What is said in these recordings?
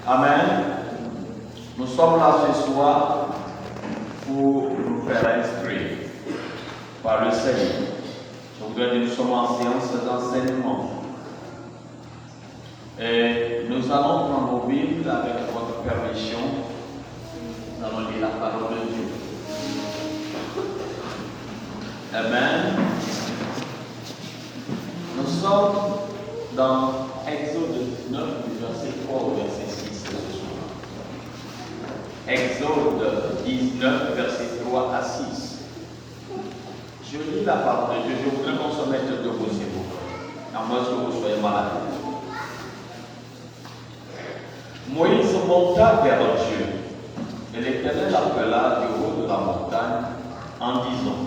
Amen. Nous sommes là ce soir pour nous faire instruire par le Seigneur. Je voudrais dire que nous sommes en séance d'enseignement. Et nous allons prendre nos Bibles avec votre permission. Nous allons lire la parole de Dieu. Amen. Nous sommes dans Exode 19, du verset 3 au verset 6 ce soir. Exode 19, verset 3 à 6. Je lis la parole de Dieu. Je voudrais qu'on se mette debout, s'il vous plaît, à moins que vous soyez malade. Moïse monta vers Dieu, et l'Éternel appela du haut de la montagne en disant: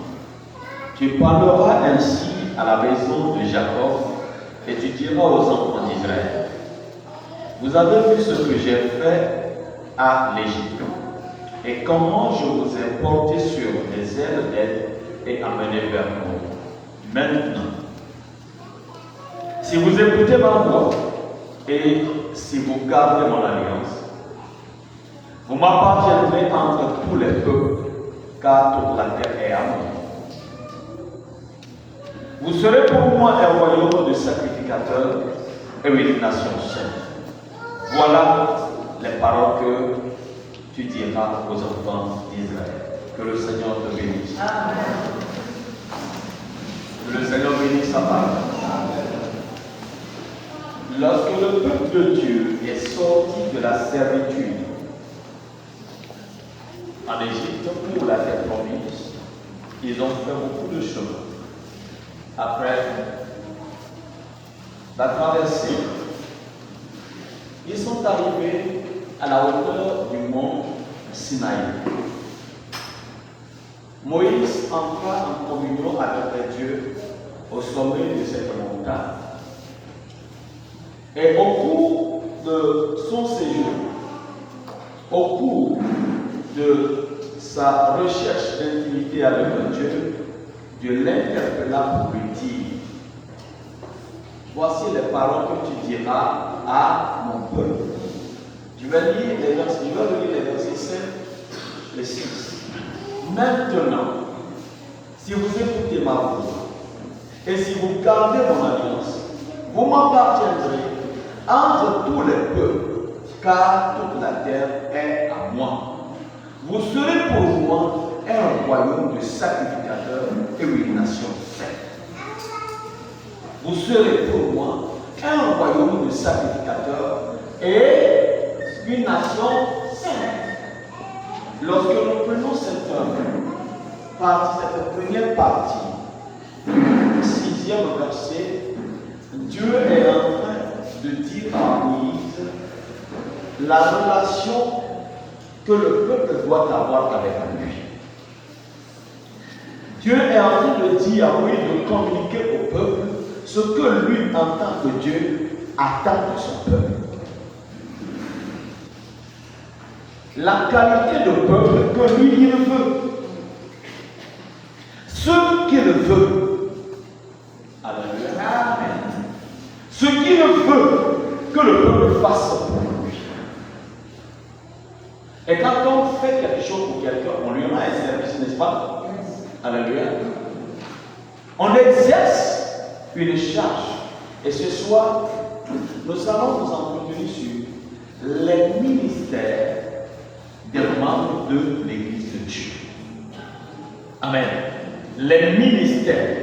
Tu parleras ainsi à la maison de Jacob, et tu diras aux enfants d'Israël: Vous avez vu ce que j'ai fait à l'Égypte, et comment je vous ai porté sur les ailes d'aide et amené vers moi. Maintenant, si vous écoutez ma voix, et si vous gardez mon alliance, vous m'appartiendrez entre tous les peuples, car toute la terre est à moi. Vous serez pour moi un royaume de sacrificateurs et une nation sainte. Voilà les paroles que tu diras aux enfants d'Israël. Que le Seigneur te bénisse. Amen. Que le Seigneur bénisse sa parole. Lorsque le peuple de Dieu est sorti de la servitude en Égypte pour la terre promise, ils ont fait beaucoup de chemin. Après la traversée, ils sont arrivés à la hauteur du mont Sinaï. Moïse entra en communion avec Dieu au sommet de cette montagne. Et au cours de son séjour, au cours de sa recherche d'intimité avec Dieu, Dieu l'interpella pour lui dire: Voici les paroles que tu diras à mon peuple. Je vais lire les versets 5 et 6. Maintenant, si vous écoutez ma voix et si vous gardez mon alliance, vous m'appartiendrez entre tous les peuples, car toute la terre est à moi. Vous serez pour moi un royaume de sacrificateurs et une nation sainte. Vous serez pour moi un royaume de sacrificateurs et une nation sainte. Lorsque nous prenons cette première partie, le 6e verset, Dieu est en train de dire à Moïse la relation que le peuple doit avoir avec lui. Dieu est en train de dire à Moïse de communiquer au peuple ce que lui, en tant que Dieu, attend de son peuple. La qualité de peuple que lui, il veut. Ce qu'il veut. Alléluia. Amen. Ce qu'il veut que le peuple fasse pour lui. Et quand on fait quelque chose pour quelqu'un, on lui rend un service, n'est-ce pas? Alléluia. On exerce une charge. Et ce soir, nous allons nous entretenir sur les ministères des membres de l'Église de Dieu. Amen. Les ministères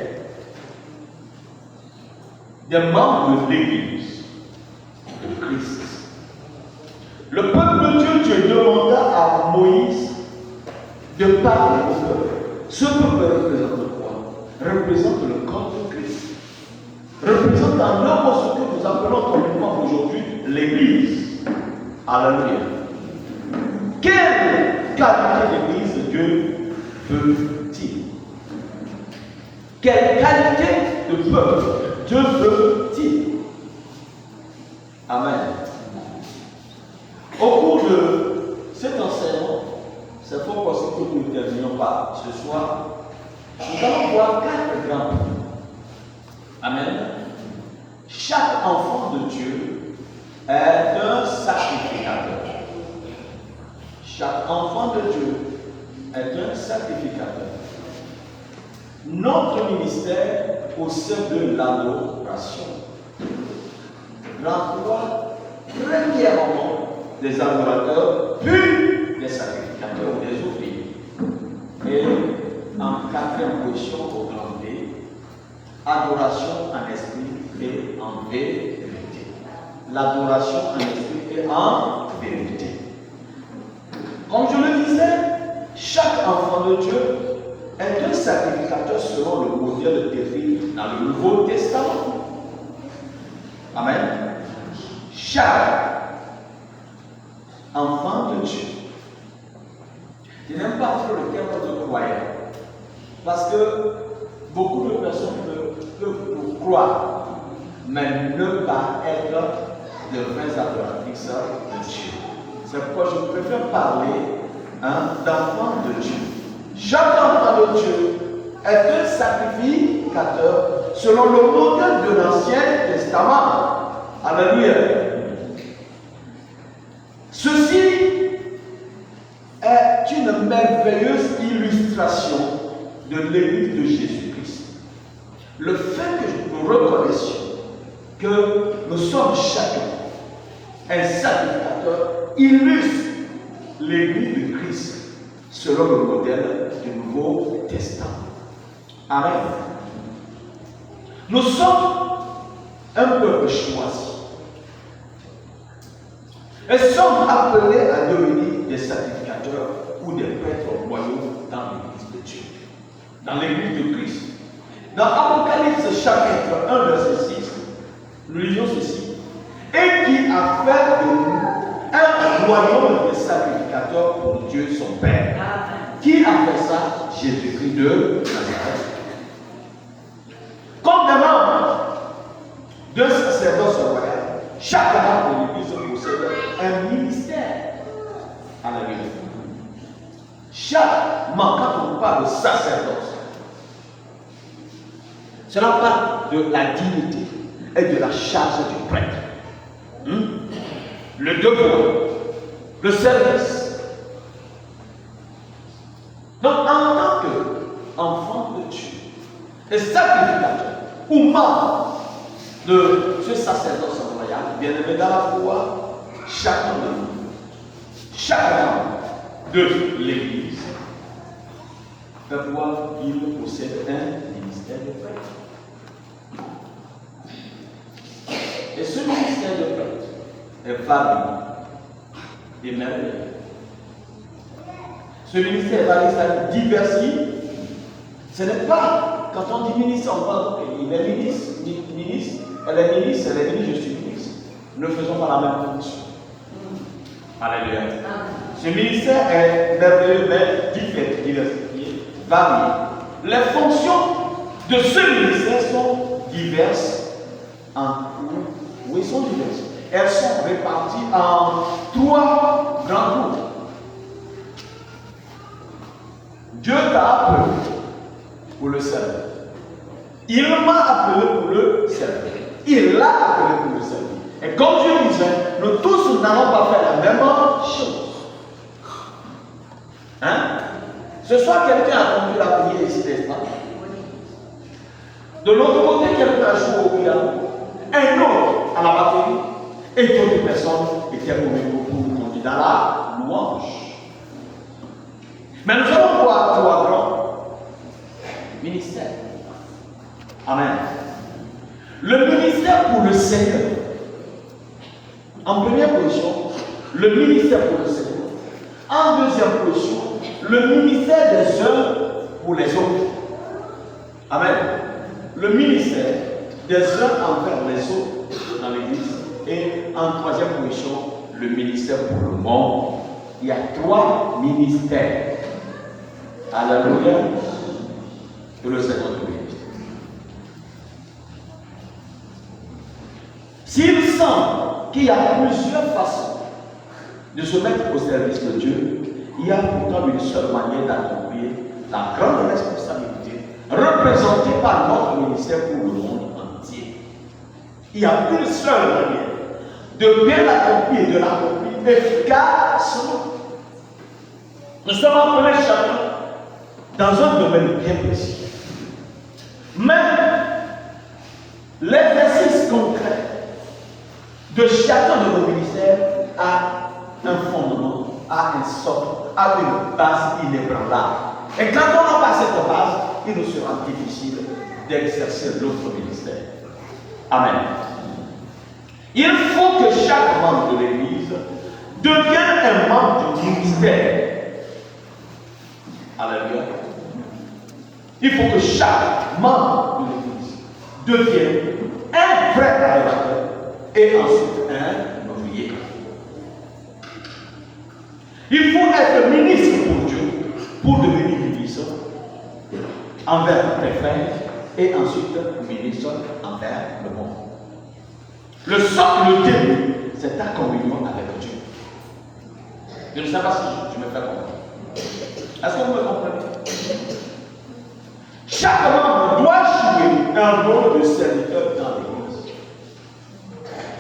des membres de l'Église de Christ. Le peuple de Dieu, Dieu demanda à Moïse de parler au peuple. Ce peuple représente quoi? Représente le corps de Christ. Représente en homme ce que nous appelons communément aujourd'hui l'Église. Alléluia. Quelle qualité d'Église Dieu veut-il? Quelle qualité de peuple Dieu veut-il? Amen. Au cours de cet enseignement, c'est fort possible que nous ne terminions pas ce soir. Nous allons voir 4 grands points. Amen. Chaque enfant de Dieu est un sacrificateur. de Dieu est un sacrificateur. Notre ministère au sein de l'adoration. Renvoie premièrement des adorateurs, puis des sacrificateurs, des ouvriers. Et en quatrième position, au grand B, adoration en esprit et en vérité. L'adoration en esprit et en vérité. Comme je le disais, chaque enfant de Dieu est un sacrificateur selon le modèle décrit dans le Nouveau Testament. Amen. Chaque enfant de Dieu. Je n'aime pas trop le terme de croyant. Parce que beaucoup de personnes peuvent croire, mais ne pas être de vrais adoratrices de Dieu. C'est pourquoi je préfère parler d'enfants de Dieu. Chaque enfant de Dieu est un sacrificateur selon le modèle de l'Ancien Testament. Alléluia. Ceci est une merveilleuse illustration de l'Église de Jésus-Christ. Le fait que nous reconnaissions que nous sommes chacun un sacrificateur illustre l'Église de Christ selon le modèle du Nouveau Testament. Amen. Nous sommes un peuple choisi et sommes appelés à devenir des sacrificateurs ou des prêtres royaux dans l'Église de Dieu, dans l'Église de Christ. Dans Apocalypse chapitre 1 verset 6, nous lisons ceci: et qui a fait de nous un royaume de sacrificateurs pour Dieu son Père. Qui a fait ça? Jésus-Christ de Nazareth. Comme des membres d'un sacerdoce royal, chaque membre de l'Église possède un ministère. Alléluia. Chaque membre, quand on parle de sacerdoce, cela parle de la dignité et de la charge du prêtre. Le devoir, le service. Donc, en tant qu'enfant de Dieu, et sacrificateur ou membre de ce sacerdoce royal, bien aimé dans la foi, chacun de nous, chacun de l'Église, peut voir qu'il possède un ministère de prêtre. Et ce ministère de prêtre est varié et merveilleux. Ce ministère est varié, c'est diversifié. Ce n'est pas, quand on dit ministre, on voit qu'il est ministre, elle est ministre, je suis ministre. Nous ne faisons pas la même fonction. Alléluia. Ce ministère est merveilleux, mais diversifié, varié. Les fonctions de ce ministère sont diverses. Oui, sont diverses. Elles sont réparties en 3 grands groupes. Dieu t'a appelé pour le servir. Il m'a appelé pour le servir. Il l'a appelé pour le servir. Et comme Dieu disait, nous tous n'allons pas faire la même chose. Ce soir, quelqu'un a conduit la prière ici, n'est-ce pas? De l'autre côté, quelqu'un a joué au piano, un autre à la batterie, et d'autres personnes étaient au conduire dans la louange. Mais nous allons voir 3 grands ministères. Amen. Le ministère pour le Seigneur. En première position, le ministère pour le Seigneur. En deuxième position, le ministère des uns pour les autres. Amen. Le ministère des uns envers les autres dans l'Église. Et en troisième position, le ministère pour le monde. Il y a 3 ministères. Alléluia. Que le Seigneur nous bénisse. S'il semble qu'il y a plusieurs façons de se mettre au service de Dieu, il y a pourtant une seule manière d'accomplir la grande responsabilité représentée par notre ministère pour le monde entier. Il y a une seule manière de bien l'accomplir et de l'accomplir efficacement. Nous sommes appelés chacun dans un domaine bien précis. Mais l'exercice concret de chacun de nos ministères a un fondement, a un socle, a une base inébranlable. Et quand on n'a pas cette base, il nous sera difficile d'exercer l'autre ministère. Amen. Il faut que chaque membre de l'Église devienne un membre du ministère. Alléluia. Il faut que chaque membre de l'Église devienne un vrai adorateur et ensuite un ouvrier. Il faut être ministre pour Dieu pour devenir ministre envers les frères et ensuite ministre envers le monde. Le socle, le début, c'est ta communion avec Dieu. Je ne sais pas si je me fais comprendre. Est-ce que vous me comprenez? Chaque membre doit jouer un rôle de serviteur dans l'Église.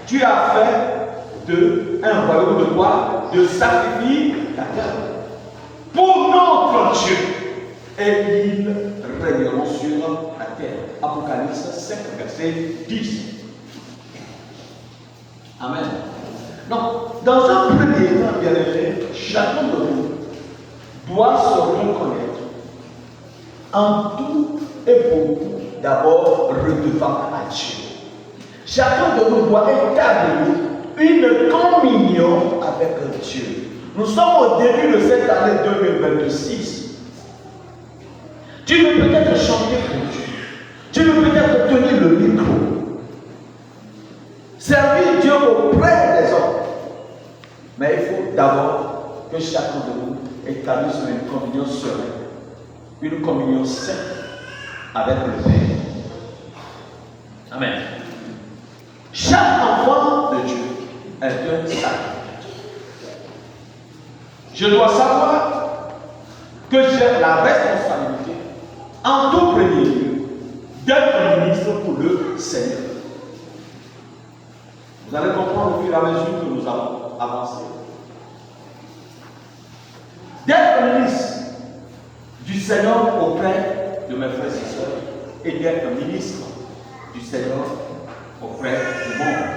Tu as fait un royaume de quoi? De sacrificateur. Pour notre Dieu. Et ils régneront sur la terre. Apocalypse 5, verset 10. Amen. Donc, dans un premier temps, bien aimé, chacun de nous doit se reconnaître en tout et pour tout, d'abord redevant à Dieu. Chacun de nous doit établir une communion avec Dieu. Nous sommes au début de cette année 2026. Tu veux peut-être chanter pour Dieu. Tu veux peut-être tenir le micro. Servir Dieu auprès des hommes. Mais il faut d'abord que chacun de nous établisse une communion sereine, une communion sainte avec le Père. Amen. Chaque enfant de Dieu est un sacrificateur. Je dois savoir que j'ai la responsabilité, en tout premier lieu, d'être ministre pour le Seigneur. Vous allez comprendre au fur et à mesure que nous allons avancer. D'être ministre du Seigneur auprès de mes frères et sœurs et d'être ministre du Seigneur auprès du monde.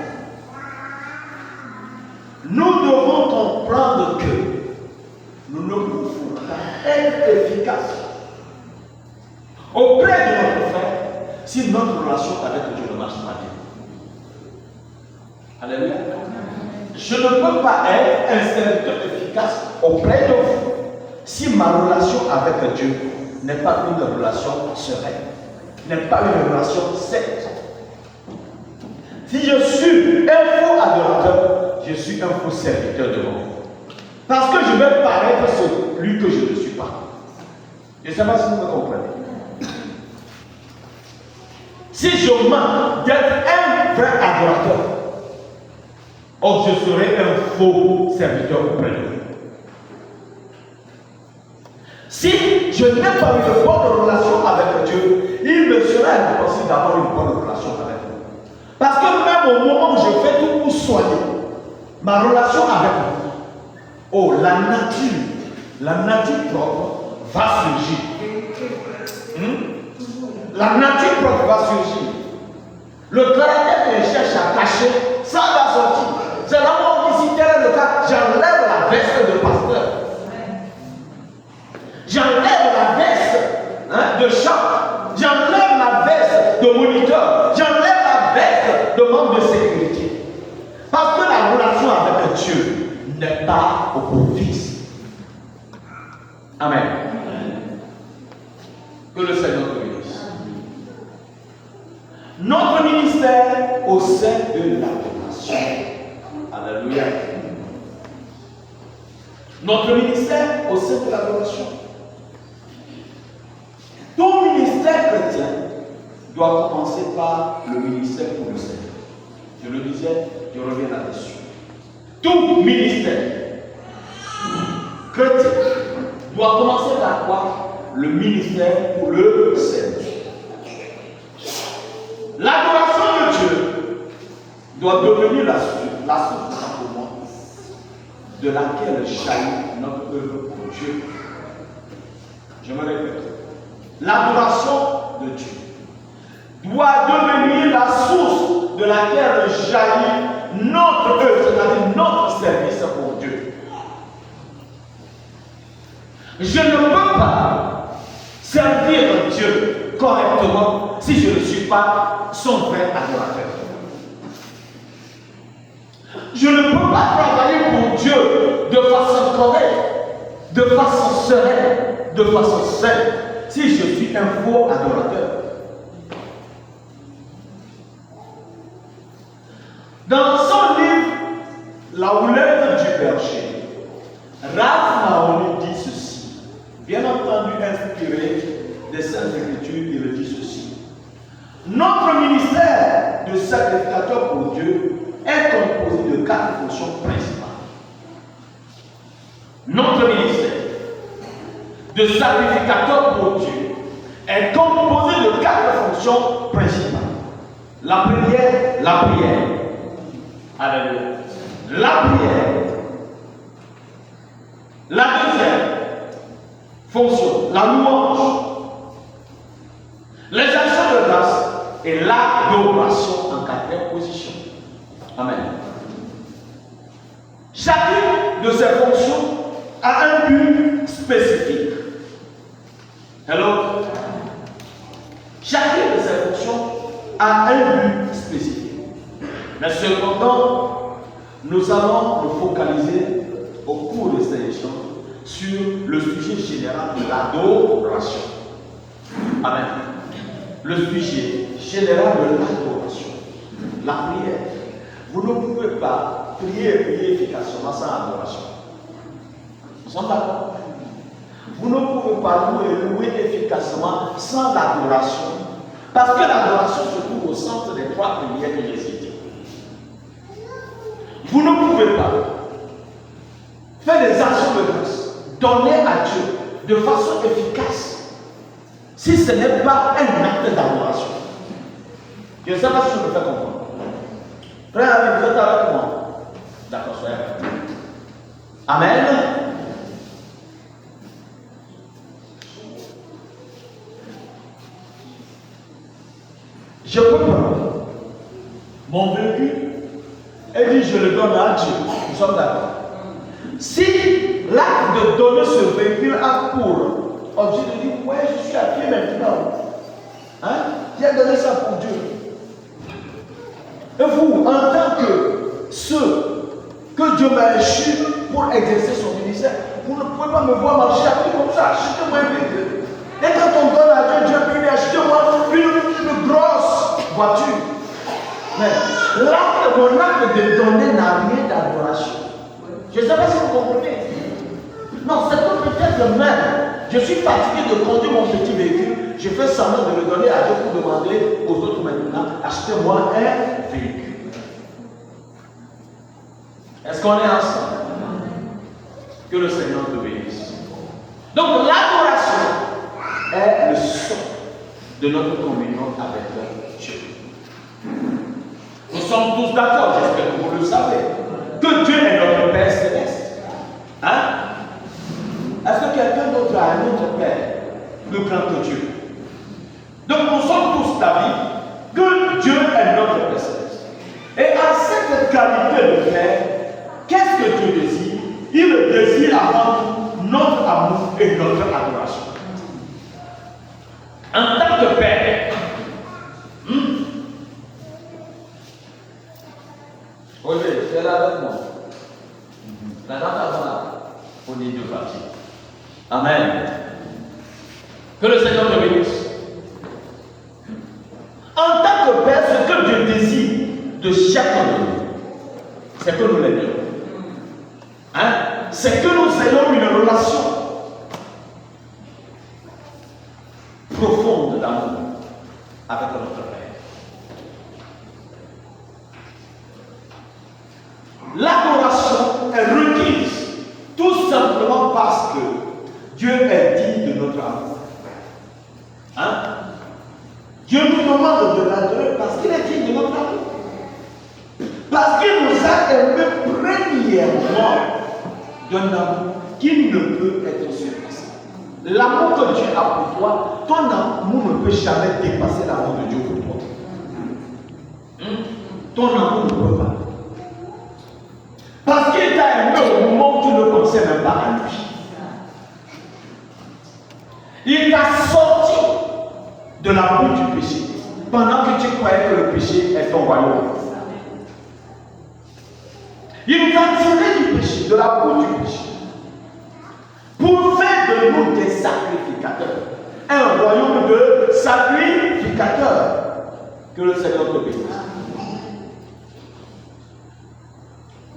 Nous devons comprendre que nous ne pouvons pas être efficaces auprès de notre frère si notre relation avec Dieu ne marche pas bien. Alléluia. Je ne peux pas être un serviteur efficace auprès de vous si ma relation avec Dieu n'est pas une relation sereine, n'est pas une relation saine. Si je suis un faux adorateur, je suis un faux serviteur de mon Dieu. Parce que je vais paraître celui que je ne suis pas. Je ne sais pas si vous me comprenez. Si je mens d'être un vrai adorateur, or je serai un faux serviteur auprès de vous. Si je n'ai pas une bonne relation avec Dieu, il me sera impossible d'avoir une bonne relation avec vous. Parce que même au moment où je fais tout pour soigner ma relation avec vous, oh, la nature propre va surgir. La nature propre va surgir. Le caractère que je cherche à cacher, ça va sortir. C'est là où on dit, si tel est le cas, j'enlève la veste de pasteur. J'enlève la veste de chant. J'enlève la veste de moniteur. J'enlève la veste de membre de sécurité. Parce que la relation avec Dieu n'est pas au propice. Amen. Que le Seigneur te bénisse. Notre ministère au sein de l'adoration. Alléluia. Notre ministère au sein de l'adoration. Tout ministère chrétien doit commencer par le ministère pour le Seigneur. Je le disais, je reviens là-dessus. Tout ministère chrétien doit commencer par quoi? Le ministère pour le Seigneur. L'adoration de Dieu doit devenir la source pour moi. de laquelle jaillit notre œuvre pour Dieu. Je me répète. L'adoration de Dieu doit devenir la source de laquelle jaillit notre œuvre, c'est-à-dire notre service pour Dieu. Je ne peux pas servir Dieu correctement si je ne suis pas son vrai adorateur. Je ne peux pas travailler pour Dieu de façon correcte, de façon sereine, de façon saine, si je suis un faux adorateur. Dans son livre, La houlette du berger, Ralph Mahoney dit ceci, bien entendu inspiré des Saintes Écritures, il dit ceci. Notre ministère de sacrificateur pour Dieu est composé de 4 fonctions principales. Notre ministère de sacrificateur pour Dieu est composé de 4 fonctions principales. La prière. Alléluia. La prière. La deuxième fonction, la louange. Les actions de grâce et l'adoration en 4e position. Amen. Chacune de ces fonctions a un but spécifique. Hello? Chacune de ces fonctions a un but spécifique. Mais cependant, nous allons nous focaliser au cours de cette émission sur le sujet général de l'adoration. Amen. Le sujet général de l'adoration. La prière. Vous ne pouvez pas prier efficacement sans adoration. Nous sommes d'accord? Vous ne pouvez pas louer efficacement sans l'adoration. Parce que l'adoration se trouve au centre des 3 prières que j'ai citées. Vous ne pouvez pas faire des actions de grâce, donner à Dieu de façon efficace, si ce n'est pas un acte d'adoration. Je ne sais pas si je me fais comprendre. Frère ami, vous êtes avec moi? D'accord, frère. Amen. Je peux prendre mon véhicule et dire je le donne à Dieu. Nous sommes d'accord. Si l'acte de donner ce véhicule a pour objet de dire ouais, je suis à pied maintenant, hein? J'ai donné ça pour Dieu. Et vous, en tant que ceux que Dieu m'a échu pour exercer son ministère, vous ne pouvez pas me voir marcher à pied comme ça. Achetez-moi un véhicule. Et quand on donne à Dieu, Dieu peut lui acheter-moi une grosse voiture. Mais mon acte de donner n'a rien d'adoration. Je ne sais pas si vous comprenez. Non, c'est que peut-être même, je suis fatigué de conduire mon petit véhicule, je fais semblant de le donner à Dieu pour demander aux autres maintenant, achetez-moi un véhicule. Est-ce qu'on est ensemble? Que le Seigneur te bénisse. Donc l'adoration est le son de notre communion avec Dieu. Nous sommes tous d'accord, j'espère que vous le savez, que Dieu est notre Père céleste. Hein? Est-ce que quelqu'un d'autre a un autre Père plus grand que Dieu? Donc nous sommes tous d'avis que Dieu est notre Père céleste. Et à cette qualité de Père, qu'est-ce que Dieu désire? Il désire avant tout notre amour et notre adoration. En tant que Père, Roger, tu es là avec moi. La dame là, on est deux parties. Amen. Que le Seigneur te bénisse. En tant que Père, ce que Dieu désire de chacun de nous, c'est que nous l'aidions. Hein? C'est que nous ayons une relation profonde d'amour avec notre Père. L'adoration est requise tout simplement parce que Dieu est digne de notre amour. Hein? Dieu nous demande de l'adorer parce qu'il est digne de notre amour. Parce qu'il nous a aimés premièrement d'un amour qui ne peut être surpassé. L'amour que Dieu a pour toi, ton amour ne peut jamais dépasser l'amour de Dieu pour toi. Ton amour ne peut pas. Parce qu'il t'a aimé au moment où tu ne pensais même pas à lui. Il t'a sorti de la boue du péché pendant que tu croyais que le péché est ton royaume. Il t'a tiré du péché, de la boue du péché, pour faire de nous des sacrificateurs. Un royaume de sacrificateurs. Que le Seigneur te bénisse.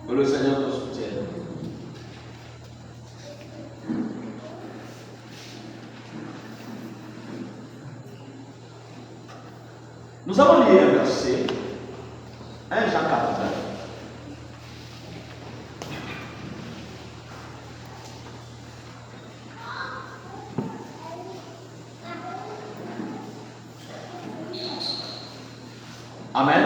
Que le Seigneur te soutienne. Nous avons lu un verset, 1 Jean 4. Amen.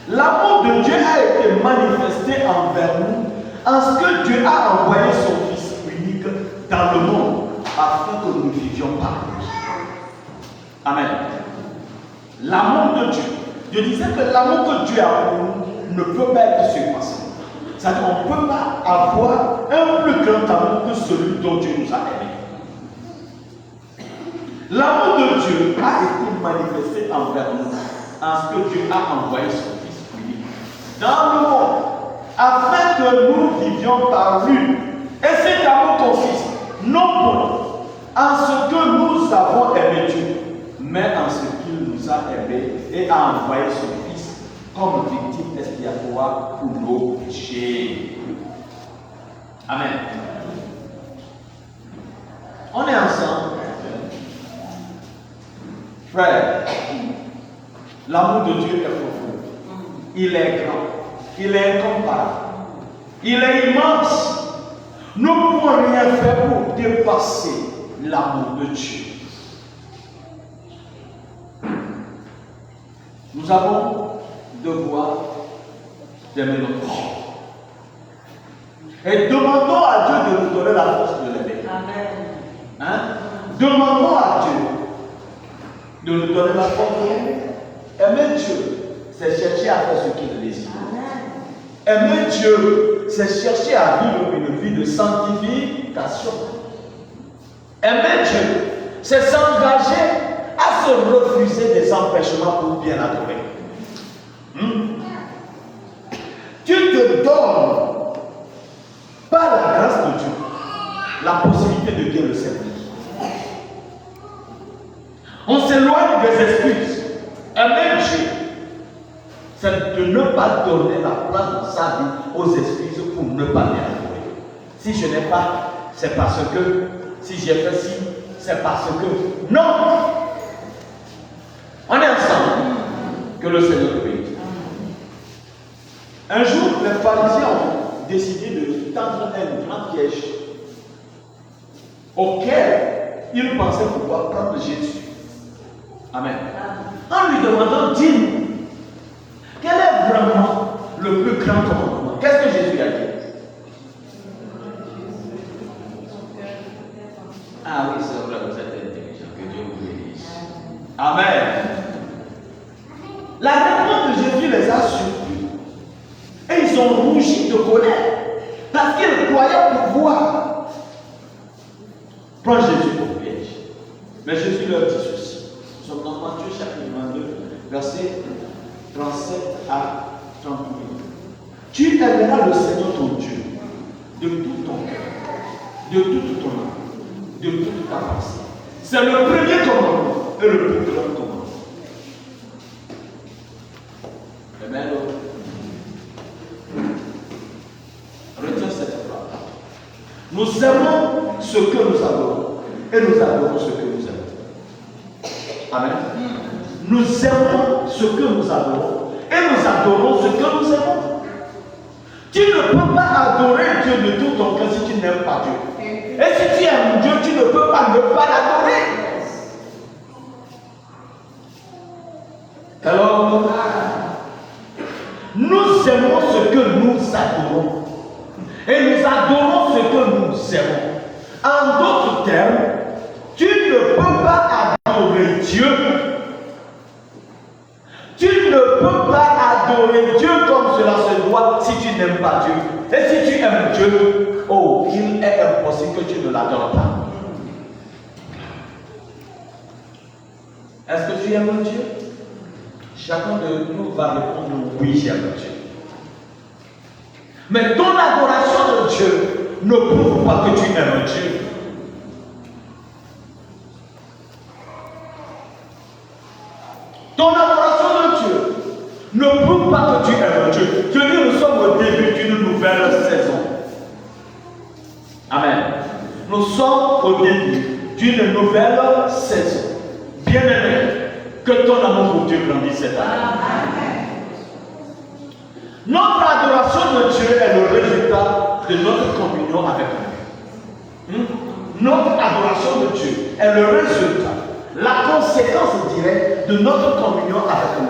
L'amour de Dieu a été manifesté envers nous en ce que Dieu a envoyé son Fils unique dans le monde afin que nous vivions par lui. Amen. L'amour de Dieu. Je disais que l'amour que Dieu a pour nous ne peut pas être surpassé. C'est-à-dire qu'on ne peut pas avoir un plus grand amour que celui dont Dieu nous a aimés. L'amour de Dieu a été manifesté envers nous en ce que Dieu a envoyé son Fils unique dans le monde afin que nous vivions par lui. Et cet amour consiste non pas en ce que nous avons aimé Dieu, mais en ce qu'il nous a aimés et a envoyé son Fils comme victime expiatoire pour nos péchés. Amen. On est ensemble. Frère, l'amour de Dieu est profond. Il est grand. Il est incomparable. Il est immense. Nous ne pouvons rien faire pour dépasser l'amour de Dieu. Nous avons devoir d'aimer notre corps. Et demandons à Dieu de nous donner la force de l'aimer. Amen. Hein? Demandons à Dieu de nous donner la force de l'aimer. Aimer Dieu, c'est chercher à faire ce qu'il désire. Aimer Dieu, c'est chercher à vivre une vie de sanctification. Aimer Dieu, c'est s'engager à se refuser des empêchements pour bien adorer. Tu te donnes, par la grâce de Dieu, la possibilité de bien le servir. On s'éloigne des excuses. Aimer Dieu, c'est de ne pas donner la place dans sa vie aux excuses pour ne pas bien adorer. Si je n'ai pas, c'est parce que, si j'ai fait ci, c'est parce que. Non! On est ensemble. Que le Seigneur te bénisse. Un jour, les pharisiens ont décidé de tendre un grand piège auquel ils pensaient pouvoir prendre Jésus. Amen. En lui demandant, dis-nous, quel est vraiment le plus grand commandement? Qu'est-ce que Jésus a dit? Ah oui, c'est vrai, vous êtes intelligent. Que Dieu vous bénisse. Amen. La réponse de Jésus les a surpris. Et ils ont rougi de colère. Parce qu'ils croyaient pouvoir prendre Jésus pour piège. Mais Jésus leur dit ceci. Nous sommes dans Matthieu chapitre 22, verset 37 à 38. Tu aimeras le Seigneur ton Dieu de tout ton cœur, de toute ton âme, de toute ta pensée. C'est le premier commandement et le plus grand commandement. Amen. Retiens cette phrase. Nous aimons ce que nous adorons et nous adorons ce que nous aimons. Amen. Nous aimons ce que nous adorons et nous adorons ce que nous aimons. Tu ne peux pas adorer Dieu de tout ton cœur si tu n'aimes pas Dieu. Et si tu aimes Dieu, tu ne peux pas ne pas l'adorer. Alors, nous aimons ce que nous adorons Et nous adorons ce que nous aimons. En d'autres termes, tu ne peux pas adorer Dieu. Tu ne peux pas adorer Dieu comme cela se doit si tu n'aimes pas Dieu. Et si tu aimes Dieu, oh, il est impossible que tu ne l'adores pas. Est-ce que tu aimes Dieu? Chacun de nous va répondre oui, j'aime Dieu. Mais ton adoration de Dieu ne prouve pas que tu aimes Dieu. Ton adoration de Dieu ne prouve pas que tu aimes Dieu. Je dis, nous sommes au début d'une nouvelle saison. Amen. Nous sommes au début d'une nouvelle saison. Bien-aimé, que ton amour pour Dieu grandisse cette année. Notre adoration de Dieu est le résultat de notre communion avec lui. Notre adoration de Dieu est le résultat, la conséquence directe de notre communion avec lui.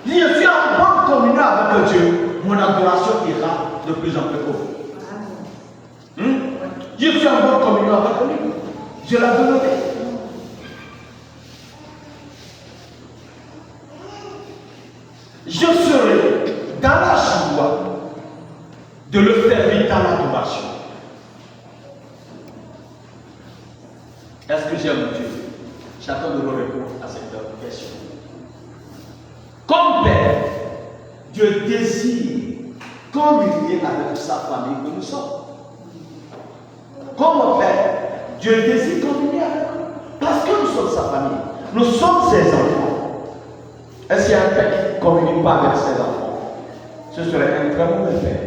Si je suis en bonne communion avec Dieu, mon adoration ira de plus en plus haut. Je suis en bonne communion avec lui, je l'adorerai. Je serai dans la joie de le servir dans l'adoration. Est-ce que j'aime Dieu? Chacun de nous répond à cette question. Comme Père, Dieu désire communier avec sa famille que nous sommes. Comme Père, Dieu désire communier avec nous. Parce que nous sommes sa famille. Nous sommes ses enfants. Est-ce qu'il y a un père qui ne communique pas avec ses enfants? Ce serait un très mauvais père.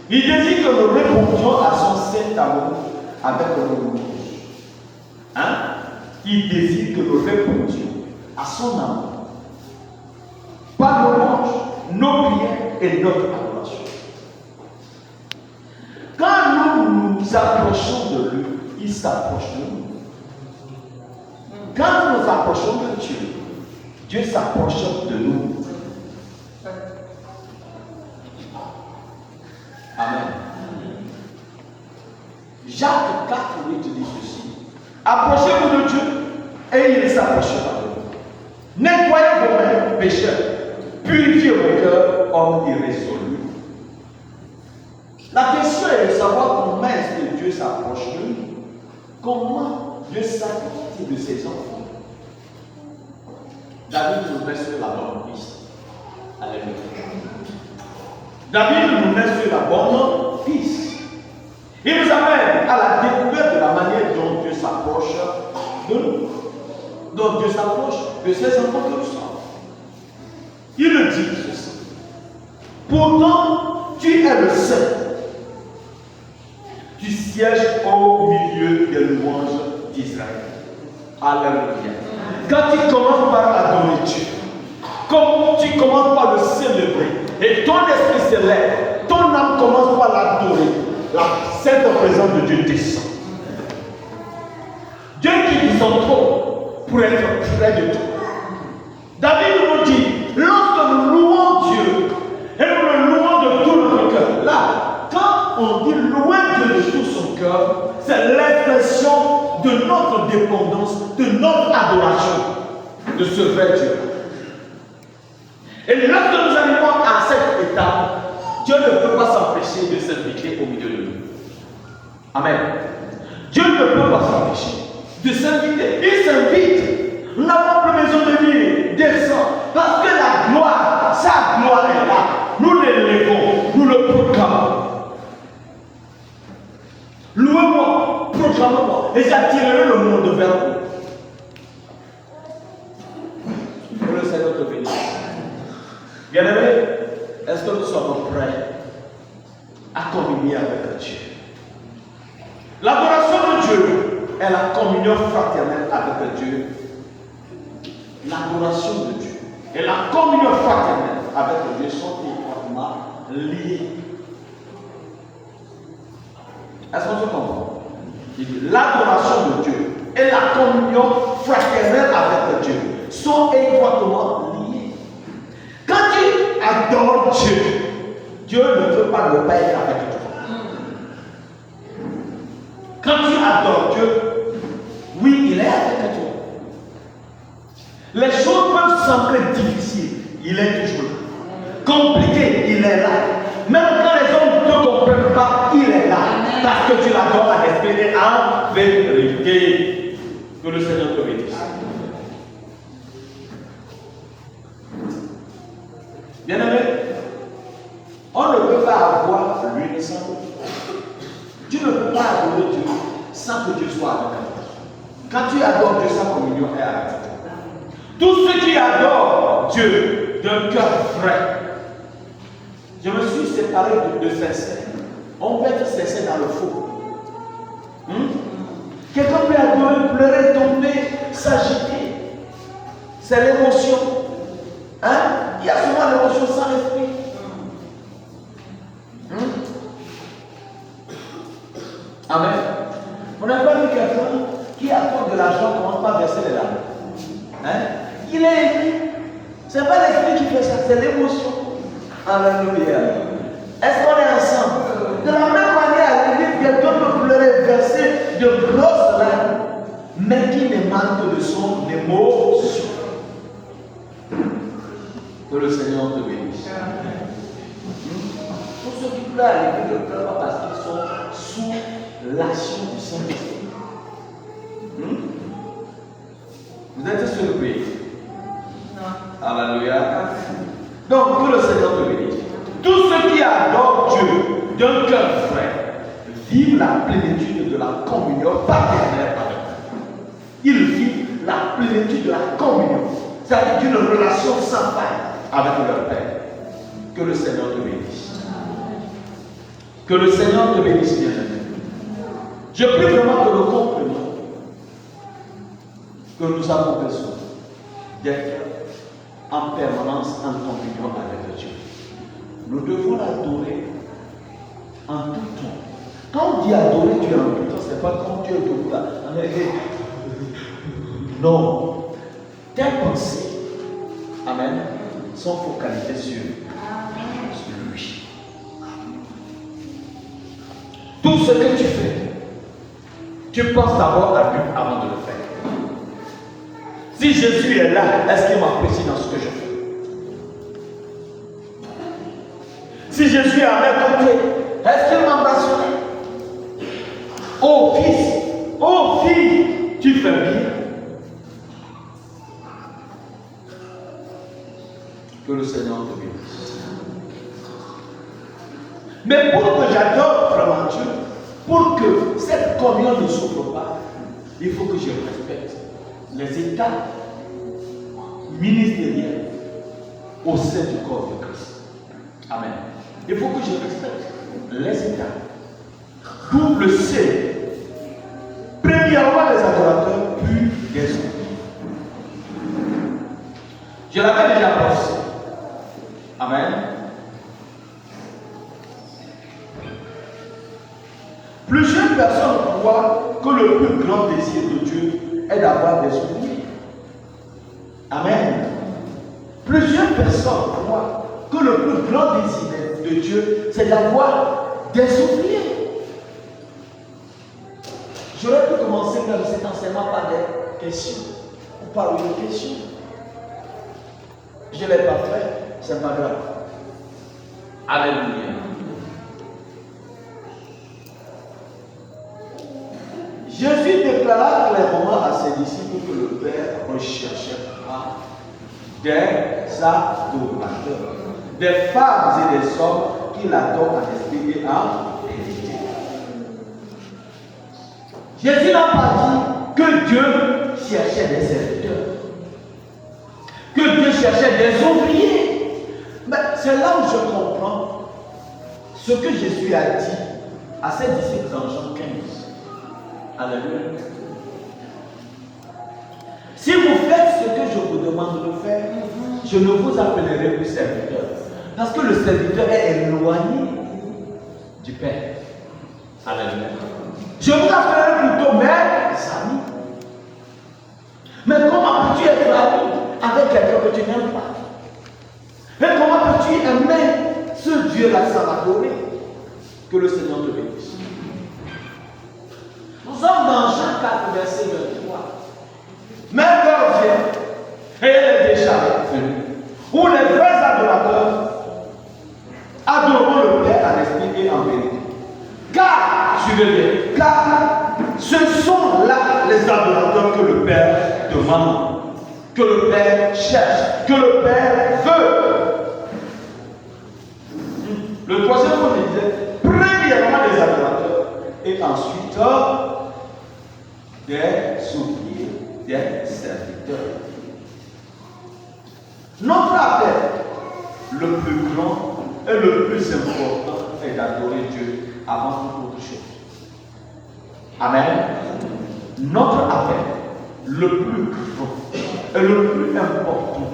Il désire que nous répondions à son saint amour avec nos louanges. Il désire que nous répondions à son amour par nos louanges, nos prières et notre adoration. Quand nous nous approchons de lui, il s'approche de nous. Quand nous nous approchons de Dieu, Dieu s'approche de nous. Amen. Jacques 4, 8 dit ceci. Approchez-vous de Dieu et il s'approchera de vous. Nettoyez vos mains, pécheurs. Purifiez vos cœurs, hommes irrésolus. La question est de savoir comment est-ce que Dieu s'approche de nous. Comment Dieu s'approche de ses enfants. David nous met sur la bonne piste. Alléluia. David nous met sur la bonne piste. Il nous amène à la découverte de la manière dont Dieu s'approche de nous. Donc Dieu s'approche de ses enfants que nous sommes. Il le dit ceci. Pourtant, tu es le seul. Tu sièges au milieu des louanges d'Israël. Alléluia. Quand tu commences par adorer Dieu, comme tu commences par le célébrer, et ton esprit s'élève, ton âme commence par l'adorer, la sainte présence de Dieu descend. Dieu qui descend trop pour être près de toi. David nous dit, lorsque nous louons Dieu, et nous le louons de tout notre cœur, là, quand on dit louer Dieu de tout son cœur, c'est l'expression de notre dépendance, de notre adoration de ce vrai Dieu. Et lorsque nous arrivons à cette étape, Dieu ne peut pas s'empêcher de s'inviter au milieu de nous. Amen. Dieu ne peut pas s'empêcher de s'inviter. Il s'invite. Nous n'avons plus besoin de dire descends. Parce que la gloire, sa gloire est là. Nous l'élevons, nous le proclamons. Louez-moi, proclamez-moi, et j'attirerai le monde vers vous. Que le Seigneur te bénisse. Bien-aimés, est-ce que nous sommes prêts à communier avec Dieu? L'adoration de Dieu est la communion fraternelle avec Dieu. L'adoration de Dieu et la communion fraternelle avec Dieu sont étroitement liées. Est-ce qu'on se comprend? L'adoration de Dieu et la communion fraternelle avec Dieu sont étroitement liées. Quand tu adores Dieu, Dieu ne veut pas le payer avec toi. parce que tu l'adores en esprit et en vérité. Que le Seigneur te bénisse. Bien-aimé, on ne peut pas avoir l'une sans l'autre. Tu ne peux pas adorer Dieu sans que Dieu soit avec toi. Quand tu adores Dieu, sa communion est avec toi. Tous ceux qui adorent Dieu d'un cœur vrai. Je me suis séparé de sincère. On peut être sincère dans le faux. Quelqu'un peut adorer, pleurer, tomber, s'agiter. C'est l'émotion. Il y a souvent l'émotion sans l'esprit. Amen. On n'a pas vu quelqu'un qui apporte de l'argent commence pas à verser les larmes. Il est ému. Ce n'est pas l'esprit qui fait ça, c'est l'émotion. Alléluia. Est-ce qu'on est ensemble? De la même manière, quelqu'un peut pleurer, verser de grosses larmes, mais qui ne manque de son émotion. Que le Seigneur te bénisse. Pour ceux qui pleurent à l'église, ne pleurent pas parce qu'ils sont sous l'action du Saint-Esprit. Vous êtes surpris? Non. Alléluia. Donc, que le Seigneur te bénisse. Tous ceux qui adorent Dieu d'un cœur vrai vivent la plénitude de la communion paternelle avec Dieu. Ils vivent la plénitude de la communion. C'est-à-dire d'une relation sans faille avec leur Père. Que le Seigneur te bénisse. Que le Seigneur te bénisse, bien-aimé. Je prie vraiment que nous comprenions que nous avons besoin d'être en permanence en communion avec Dieu. Nous devons l'adorer en tout temps. Quand on dit adorer Dieu en tout temps, ce n'est pas quand Dieu est debout là. Non. Tes pensées, amen, sont focalisées sur lui. Tout ce que tu fais, tu penses d'abord à lui avant de le faire. Si Jésus est là, est-ce qu'il m'apprécie dans ce que je fais? Si Jésus est à mes côtés, est-ce qu'il m'embrasserait? Oh fils, oh fille, tu fais bien. Que le Seigneur te bénisse. Mais pour que j'adore vraiment Dieu, pour que cette communion ne souffre pas, il faut que je respecte les états ministériels au sein du corps de Christ. Amen. Il faut que je respecte les états. Double C. Premièrement, les adorateurs, puis les autres. Je l'avais déjà pensé. Amen. Plusieurs personnes croient que le plus grand désir de Dieu est d'avoir des souliers. Amen. Plusieurs personnes croient que le plus grand désir de Dieu, c'est d'avoir des souliers. J'aurais pu commencer même cet enseignement par des questions, ou par une question. Je ne l'ai pas fait. C'est pas grave. Alléluia. Jésus déclara clairement à ses disciples que le Père recherchait des adorateurs, des femmes et des hommes qui l'adorent en esprit et en vérité. Jésus n'a pas dit que Dieu cherchait des serviteurs, que Dieu cherchait des ouvriers. Mais c'est là où je comprends ce que Jésus a dit à ses disciples dans Jean 15. Alléluia. Si vous faites ce que je vous demande de faire, je ne vous appellerai plus serviteur. Parce que le serviteur est éloigné du Père. Alléluia. Je vous appellerai plutôt mes amis. Mais comment peux-tu être ami avec quelqu'un que tu n'aimes pas? Mais comment peux-tu aimer ce Dieu-là sans l'adorer? Que le Seigneur te bénisse. Nous sommes dans Jean 4, verset 23. Mais l'heure vient, et elle est déjà venue, où les vrais adorateurs adoreront le Père en esprit et en vérité. Car, suivez bien, car ce sont là les adorateurs que le Père demande, que le Père cherche, que le Père veut. Le troisième point, il disait, premièrement des adorateurs, et ensuite des ouvriers, des serviteurs. Notre appel, le plus grand et le plus important, est d'adorer Dieu avant toute autre chose. Amen. Notre appel, le plus grand et le plus important,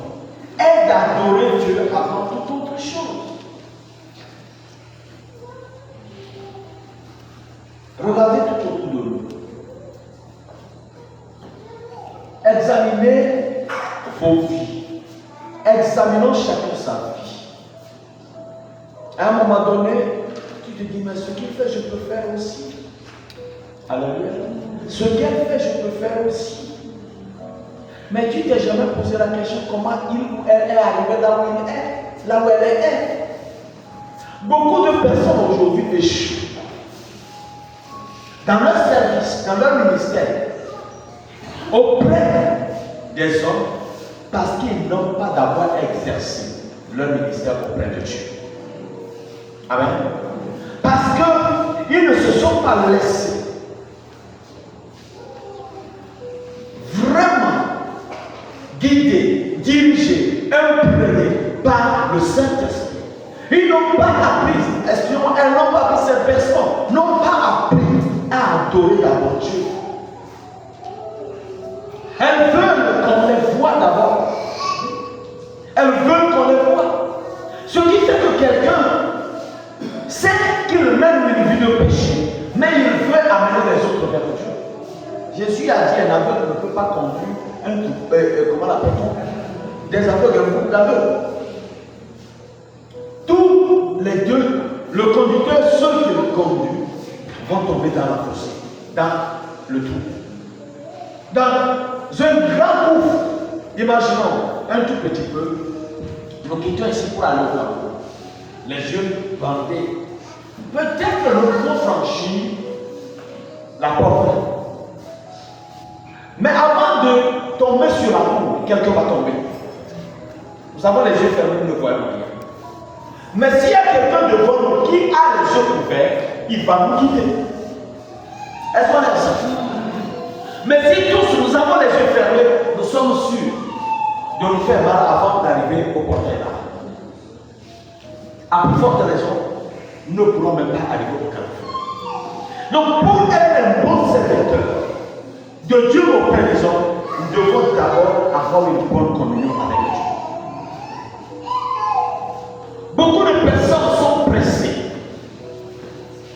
est d'adorer Dieu avant toute autre chose. Regardez tout autour de nous. Examinez vos vies. Examinons chacun sa vie. À un moment donné, tu te dis, mais ce qu'il fait, je peux faire aussi. Alléluia. Ce qu'elle fait, je peux faire aussi. Mais tu t'es jamais posé la question comment il ou elle est arrivé là où il est, là où elle est. Beaucoup de personnes aujourd'hui échouent dans leur service, dans leur ministère, auprès des hommes, parce qu'ils n'ont pas d'avoir exercé leur ministère auprès de Dieu. Amen. Parce qu'ils ne se sont pas laissés vraiment guidés, dirigés, imprégnés par le Saint-Esprit. Ils n'ont pas appris, elles n'ont pas appris, ces personnes n'ont pas appris à adorer d'abord Dieu. Elles veulent qu'on les voit d'abord. Elles veulent qu'on les voit. Ce qui fait que quelqu'un sait qu'il mène une vie de péché, mais il veut amener les autres vers Dieu. Jésus a dit un aveugle ne peut pas conduire comment l'appelle-t-on? Des aveugles, un groupe d'aveugles. Tous les deux, le conducteur, ceux qui le conduisent, vont tomber dans la fossé, dans le trou. Dans un grand gouffre, imaginons un tout petit peu, nous quittons ici pour aller au camp. Les yeux bandés. Peut-être que nous pouvons franchir la porte. Mais avant de tomber sur la roue, quelqu'un va tomber. Nous avons les yeux fermés, nous ne voyons rien. Mais s'il y a quelqu'un devant nous qui a les yeux ouverts, il va nous guider. Est-ce qu'on est ça? Mais si tous nous avons les yeux fermés, nous sommes sûrs de nous faire mal avant d'arriver au portail là. À plus forte raison, nous ne pourrons même pas arriver au carrefour. Donc pour être un bon serviteur de Dieu auprès des hommes, nous devons d'abord avoir une bonne communion avec Dieu. Beaucoup de personnes sont pressées.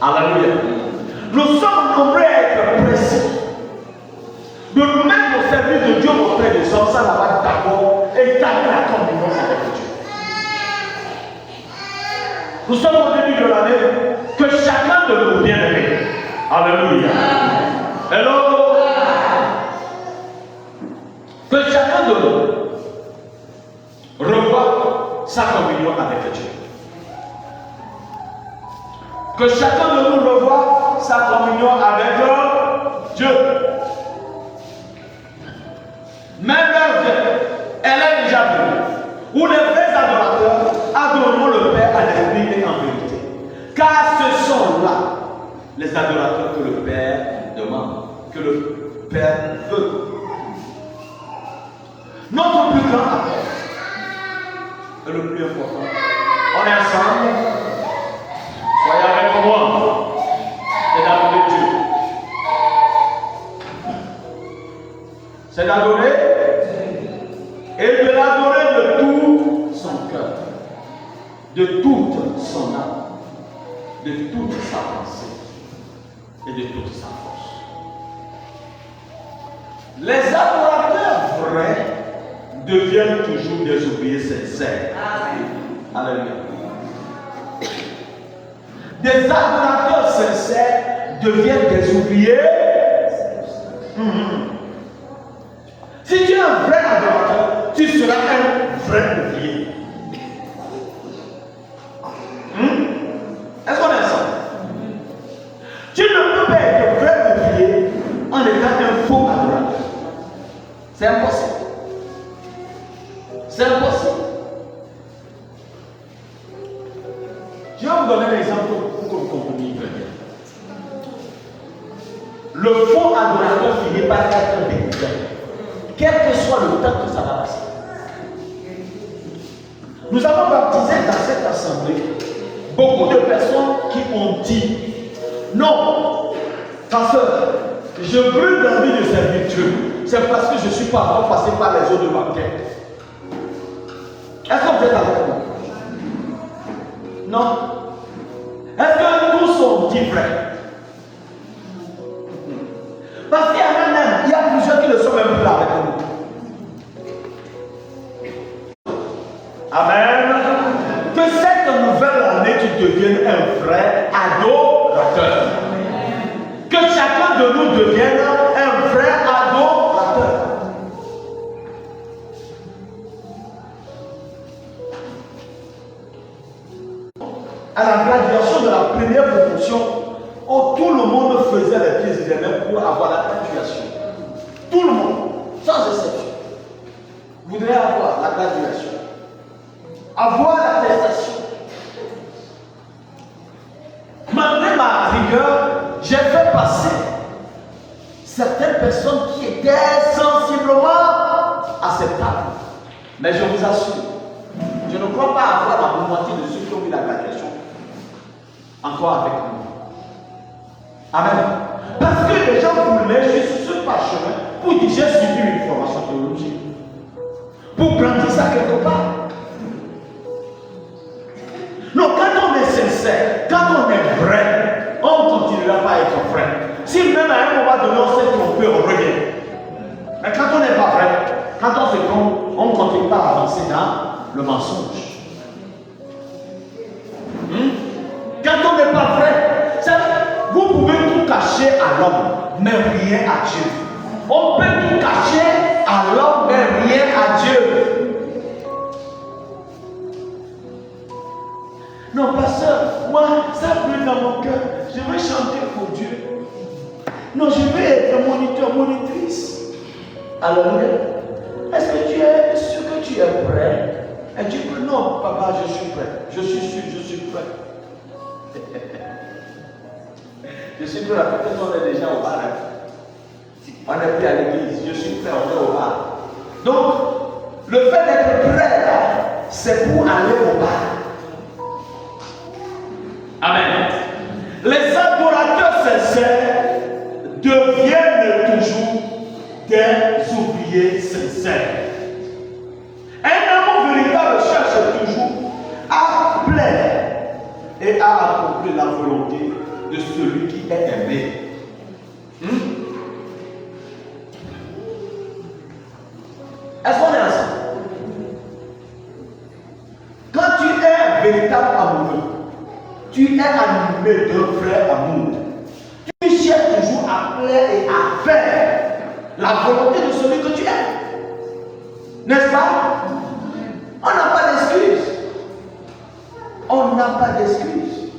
Alléluia. Nous sommes nombreux à être pressés de nous mettre au service de Dieu auprès des hommes sans avoir d'abord établi la communion avec Dieu. Nous sommes au début de l'année, que chacun de nous bien-aimés. Alléluia. Hello. Que chacun de nous revoie sa communion avec Dieu. Que chacun de nous revoie sa communion avec Dieu. Même leur vie, elle est déjà venue. Où les vrais adorateurs adoreront le Père à l'esprit et en vérité. Car ce sont là les adorateurs que le Père demande, que le Père veut. Notre plus grand appel est le plus important. On est ensemble. Soyez avec moi. C'est d'adorer Dieu. C'est d'adorer et de l'adorer de tout son cœur, de toute son âme, de toute sa pensée et de toute sa force. Les adorateurs vrais deviennent toujours des ouvriers sincères. Alléluia. Des adorateurs sincères deviennent des ouvriers. Si tu es un vrai adorateur, tu seras un vrai ouvrier. Est-ce qu'on est ça? C'est impossible. C'est impossible. Je vais vous donner un exemple pour que vous compreniez très bien. Le faux adorateur finit par être découvert, quel que soit le temps que ça va passer. Nous avons baptisé dans cette assemblée beaucoup de personnes qui ont dit non, pasteur, je brûle d'envie de servir Dieu. C'est parce que je ne suis pas encore passé par les eaux de baptême. Est-ce que vous êtes avec moi? Non. Est-ce que nous sommes différents? Parce qu'il y a même, il y a plusieurs qui ne sont même plus là avec nous. Amen. Que cette nouvelle année, tu deviennes un vrai adorateur. Que chacun de nous devienne un vrai adorateur. À la graduation de la première promotion, où tout le monde faisait les pieds et les mains pour avoir la graduation. Tout le monde, sans exception, voudrait avoir la graduation, avoir l'attestation. Malgré ma rigueur, j'ai fait passer certaines personnes qui étaient sensiblement acceptables. Mais je vous assure, je ne crois pas avoir la moitié de ceux qui ont eu la graduation encore avec nous. Amen. Parce que les gens voulaient juste ce parchemin pour dire j'ai suivi une formation théologique. Pour grandir ça quelque part. Non, quand on est sincère, quand on est vrai, on ne continuera pas à être vrai. Si même à un moment donné on s'est trompé, on revient. Mais quand on n'est pas vrai, quand on se trompe, on ne continue pas à avancer dans le mensonge. Quand on n'est pas vrai, vous pouvez tout cacher à l'homme, mais rien à Dieu. On peut tout cacher à l'homme, mais rien à Dieu. Non, pasteur, moi, ça brûle dans mon cœur. Je veux chanter pour Dieu. Non, je veux être moniteur, monitrice. Alors, est-ce que tu es sûr que tu es prêt? Et tu dis, non, papa, je suis prêt. Je suis sûr, je suis prêt. Je suis prêt, peut-être on est déjà au bar. On n'est plus à l'église, je suis prêt, on est au bar. Donc, le fait d'être prêt là, c'est pour aller au bar. Amen. Les adorateurs sincères deviennent toujours des oubliés sincères. Un amour véritable cherche toujours à plaire et à accomplir la volonté de celui qui est aimé. Est-ce qu'on est ensemble? Quand tu es un véritable amoureux, tu es animé d'un vrai amour. Tu cherches toujours à plaire et à faire la volonté de celui que tu aimes. N'est-ce pas? On n'a pas d'excuses. On n'a pas d'excuses.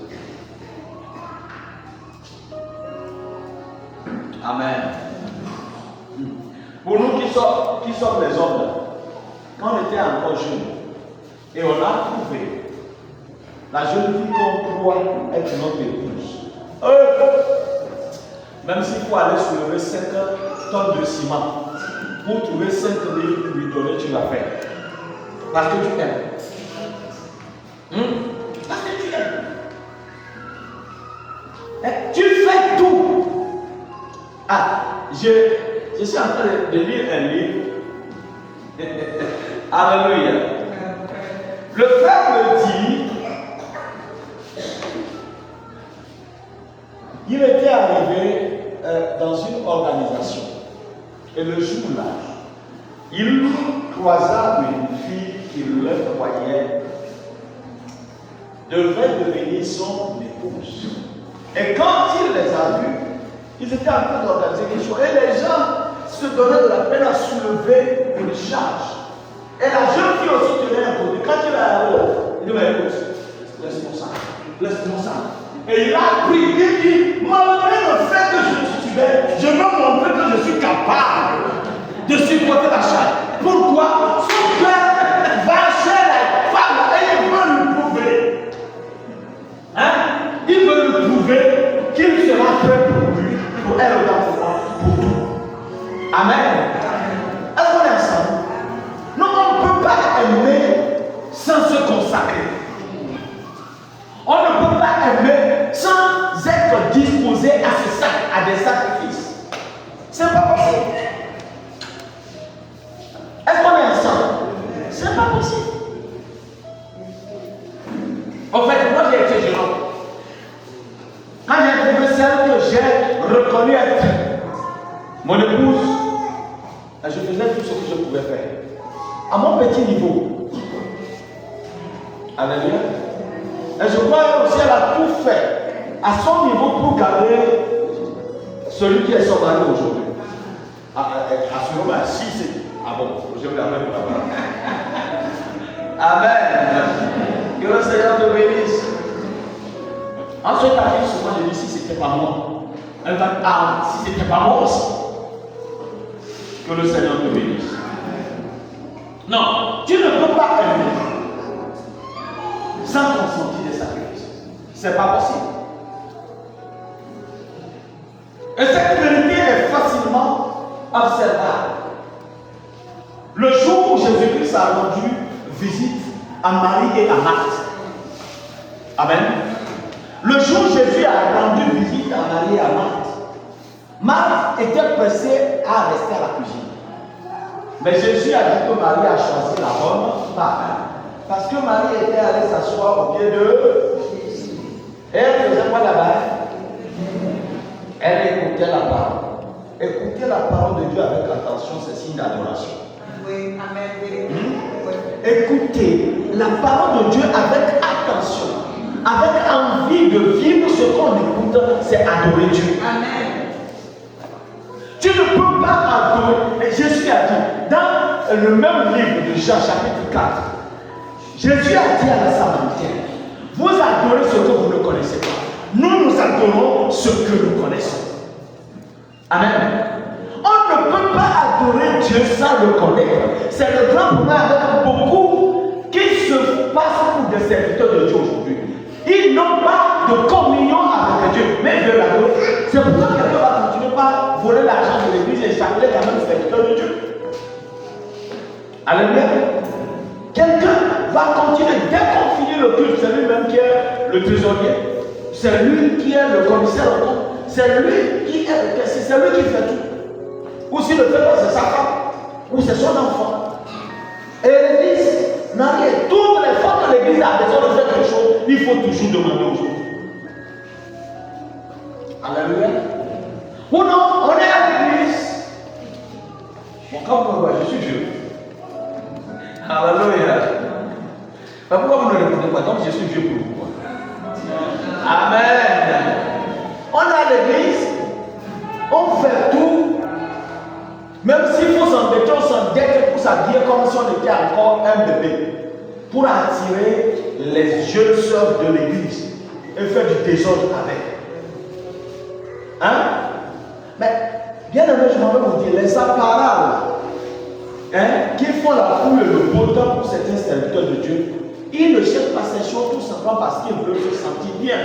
Amen. Pour nous qui sommes les hommes, quand on était encore jeunes, et on a trouvé la jeune fille qu'on croit être notre épouse, même s'il faut aller soulever 5 tonnes de ciment pour trouver 5 livres pour lui donner, tu vas faire. Parce que tu aimes. Parce que tu aimes. Tu fais tout. Ah, je suis en train de lire un livre. Alléluia. Le frère me dit, il était arrivé dans une organisation. Et le jour-là, il croisa une fille qui le croyait devait devenir son épouse. Et quand il les a vus, ils étaient en train d'organiser quelque chose. Et les gens se donnaient de la peine à soulever une charge. Et la jeune fille aussi tenait un côté. Quand il a arrivé, il dit, mais écoute, laisse-moi ça. Laisse-moi ça. Et il a pris, il dit, malgré le fait que je suis belle, je veux montrer que je suis capable. de supporter la chair. Pourquoi? Son père va chez la femme et il veut lui prouver. Hein? Il veut lui prouver qu'il sera prêt pour lui, pour elle autant pour tout. Amen. Est-ce qu'on est ensemble? Non, on ne peut pas aimer sans se consacrer. On ne peut pas aimer sans être disposé à des sacrifices. C'est pas possible. Est-ce qu'on est ensemble? C'est pas possible. En fait, moi j'ai été jeune. Quand j'ai trouvé celle que j'ai reconnue être mon épouse, je faisais tout ce que je pouvais faire. À mon petit niveau. Alléluia. Et je crois aussi qu'elle a tout fait à son niveau pour garder celui qui est son mari aujourd'hui. Assurément, si c'est. Ah bon, je vais l'amener pour là-bas. Amen. Que le Seigneur te bénisse. Ensuite, arrive souvent, je dis si c'était pas moi. Elle va si c'était pas moi aussi. Que le Seigneur te bénisse. Non, tu ne peux pas aimer sans consentir des sacrifices. C'est pas possible. Et cette vérité est facilement observable. Le jour où Jésus-Christ a rendu visite à Marie et à Marthe. Amen. Le jour où Jésus a rendu visite à Marie et à Marthe, Marthe était pressée à rester à la cuisine. Mais Jésus a dit que Marie a choisi la bonne part. Parce que Marie était allée s'asseoir au pied de Jésus. Et elle faisait quoi là-bas? Elle écoutait la parole. Écouter la parole de Dieu avec attention, c'est signe d'adoration. Oui, amen. Écoutez la parole de Dieu avec attention, avec envie de vivre ce qu'on écoute, c'est adorer Dieu. Amen. Tu ne peux pas adorer. Et Jésus a dit, dans le même livre de Jean, chapitre 4, Jésus a dit à la Samaritaine, vous adorez ce que vous ne connaissez pas. Nous adorons ce que nous connaissons. Amen. On ne peut pas adorer Dieu sans le connaître. C'est le grand problème avec beaucoup qui se passent pour des serviteurs de Dieu aujourd'hui. Ils n'ont pas de communion avec Dieu, mais ils veulent l'adorer. C'est pour ça que quelqu'un va continuer par voler l'argent de l'église et s'appeler quand même serviteur de Dieu. Alléluia. Quelqu'un va continuer, dès qu'on finit le culte, c'est lui-même qui est le trésorier. C'est lui qui est le commissaire au compte. C'est lui qui est le caissier. C'est lui qui fait tout. Ou si le fait pas, c'est sa femme. Ou c'est son enfant. Et l'église n'a rien. Toutes les fois que l'église a besoin de faire quelque chose, il faut toujours demander aux autres. Alléluia. Ou non, on est à l'église. Bon, comme on voit, je suis vieux. Alléluia. Pourquoi vous ne répondez pas? Donc je suis vieux pour vous. Amen. On est à l'église, on fait tout. Même s'il faut s'embêter, on s'endette pour s'habiller comme si on était encore un bébé. Pour attirer les jeunes sœurs de l'église et faire du désordre avec. Hein? Mais, bien aimé, je m'en vais vous dire, les apparables, qui font la foule et le beau temps pour certains serviteurs de Dieu, ils ne cherchent pas ces choses tout simplement parce qu'ils veulent se sentir bien.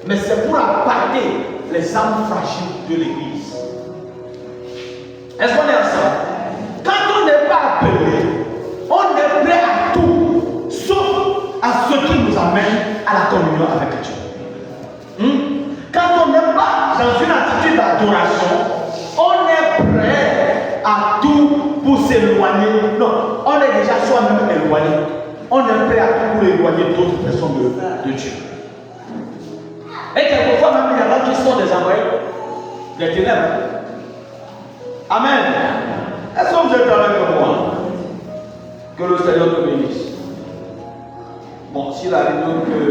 Mais c'est pour appâter les âmes fragiles de l'église. Est-ce qu'on est ensemble? Quand on n'est pas appelé, on est prêt à tout, sauf à ce qui nous amène à la communion avec Dieu. Quand on n'est pas dans une attitude d'adoration, on est prêt à tout pour s'éloigner. Non, on est déjà soi-même éloigné. On est prêt à tout pour éloigner d'autres personnes de Dieu. Et quelquefois même, il y en a qui sont des envoyés des ténèbres. Amen. Est-ce que vous êtes avec moi? Que le Seigneur te bénisse. Bon, s'il arrive que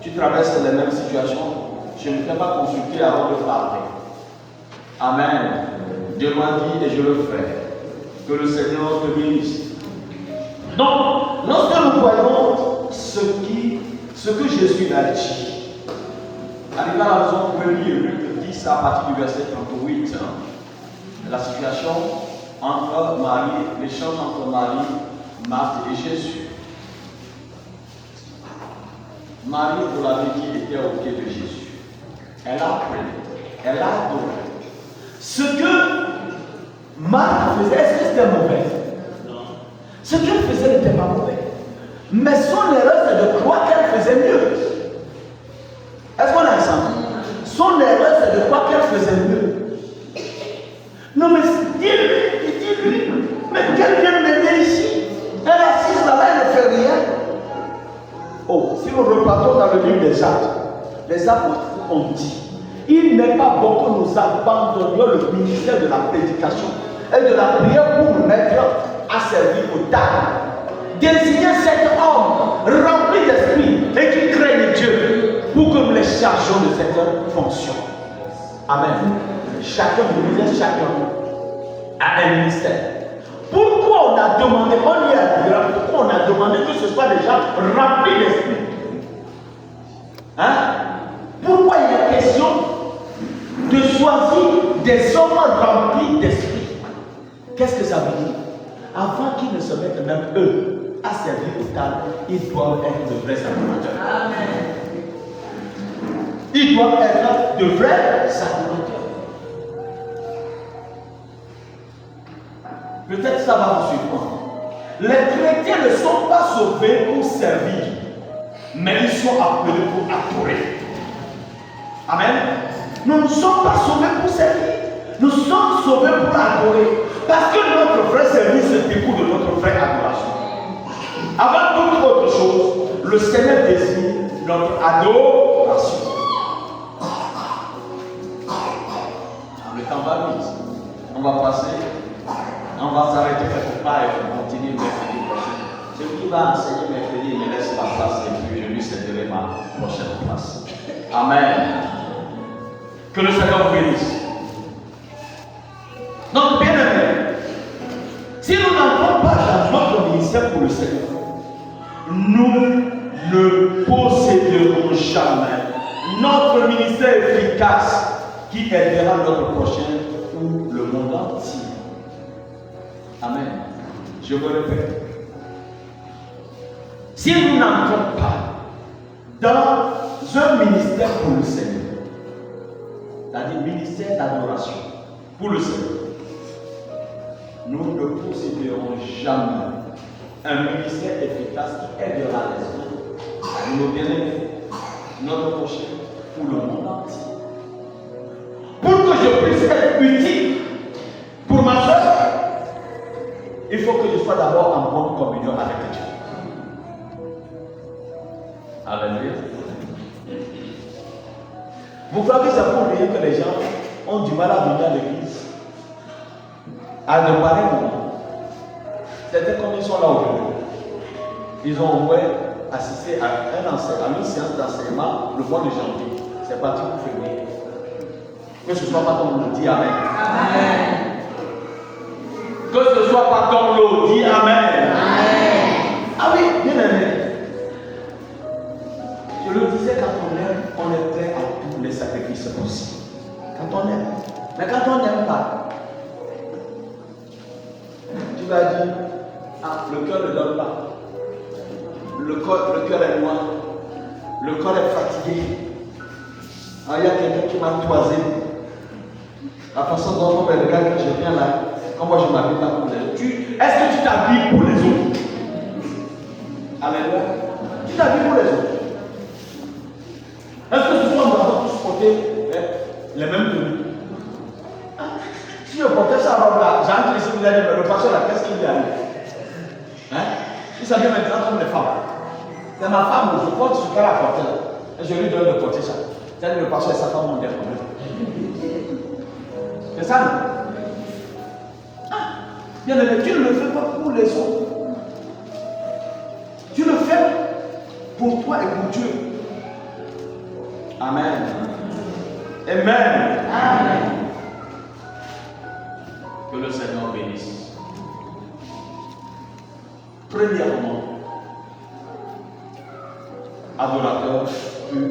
tu traverses les mêmes situations, je ne vais pas consulter avant de parler. Amen. Dieu m'a dit et je le ferai. Que le Seigneur te bénisse. Donc, lorsque nous voyons ce que Jésus a dit, arrivé à la maison, vous pouvez lire Luc 10 à partir du verset 38. La situation entre Marie, l'échange entre Marie, Marthe et Jésus. Marie, vous l'avez dit, était au pied de Jésus. Elle a prié, elle a adoré. Ce que Marthe faisait, est-ce que c'était mauvais? Non. Ce qu'elle faisait n'était pas mauvais. Mais son erreur, c'est de croire qu'elle faisait mieux. Est-ce qu'on a ensemble? Son erreur, c'est de croire qu'elle faisait mieux. Non, mais dis-lui, mais qu'elle vient m'aider ici. Elle est assise là-bas, elle ne fait rien. Oh, si nous repartons dans le livre des Actes, les apôtres ont dit, il n'est pas bon que nous abandonnions le ministère de la prédication et de la prière pour nous mettre à servir aux dames. Désignez cet homme rempli d'esprit et qui craigne Dieu pour que nous les chargeons de cette fonction. Amen. Chacun a un ministère. Pourquoi on a demandé, pourquoi on a demandé que ce soit des gens remplis d'esprit? Hein? Pourquoi il est question de choisir des hommes remplis d'esprit? Qu'est-ce que ça veut dire? Avant qu'ils ne se mettent même eux à servir aux tables, ils doivent être de vrais adorateurs. Amen. Ils doivent être de vrais adorateurs. Peut-être ça va vous surprendre. Les chrétiens ne sont pas sauvés pour servir, mais ils sont appelés pour adorer. Amen. Nous ne sommes pas sauvés pour servir. Nous sommes sauvés pour adorer. Parce que notre vrai service découle de notre vraie adoration. Avant toute autre chose, le Seigneur désire notre adoration. Le temps va vite. On va passer. On va s'arrêter quelque part et on va continuer mercredi prochain. Celui qui va enseigner mercredi, il me laisse la place et puis je lui céderai ma prochaine place. Amen. Que le Seigneur vous bénisse. Donc, bien aimé, si nous n'entrons pas dans notre ministère pour le Seigneur, nous ne posséderons jamais notre ministère efficace qui aidera notre prochain ou le monde entier. Amen. Je me répète. Si nous n'entrons pas dans un ministère pour le Seigneur, c'est-à-dire ministère d'adoration pour le Seigneur, nous ne posséderons jamais un ministère efficace qui aidera les autres, nos bien-aimés, notre prochain ou le monde entier. Pour que je puisse être utile pour ma soeur, il faut que je sois d'abord en bonne communion avec Dieu. Alléluia. Vous croyez que c'est pour rien que les gens ont du mal à venir à l'église à de pareils moments? C'était comme ils sont là aujourd'hui. Ils ont au moins assisté à une séance d'enseignement le mois de janvier. C'est parti pour février. Que ce soit pas ton lot, dis Amen. Amen. Que ce soit pas ton lot, dis Amen. Amen. Ah oui, bien aimé. Je le disais, quand on aime, on est prêt à tous les sacrifices possibles. Quand on aime. Mais quand on n'aime pas, tu vas dire, ah, le cœur ne donne pas. Le cœur est noir. Le corps est fatigué. Ah, il y a quelqu'un qui m'a toisé. La façon dont on me regarde quand je viens là, quand moi je m'habille pas pour les autres. Est-ce que tu t'habilles pour les autres? Alléluia. Tu t'habilles pour les autres. Est-ce que souvent nous avons tous porté les mêmes tenues? Si je portais ça robe-là, j'entre ici, vous allez me repasser là, qu'est-ce qu'il y a? Hein? Il s'habille maintenant comme les femmes. C'est ma femme, je porte ce qu'elle a porté là. Et je lui donne de porter ça. C'est le pasteur et sa femme ont des problèmes. C'est ça, non? Ah, bien aimé, tu ne le fais pas pour les autres. Tu le fais pour toi et pour Dieu. Amen. Amen. Amen. Que le Seigneur bénisse. Premièrement, adorateur pur,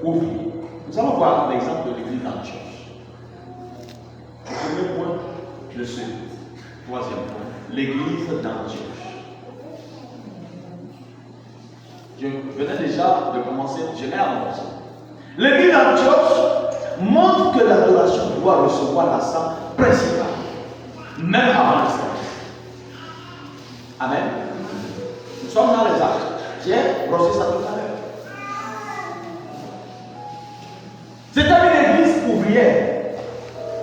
ouvrier. Nous allons voir l'exemple de l'église d'Antioche. Le premier point, de ce troisième point, l'église d'Antioche. Je venais déjà de commencer, je l'ai annoncé. L'église d'Antioche montre que l'adoration doit recevoir la salle principale, même avant le service. Amen. Nous sommes dans les actes. J'ai brossé ça tout à l'heure. C'était une église ouvrière.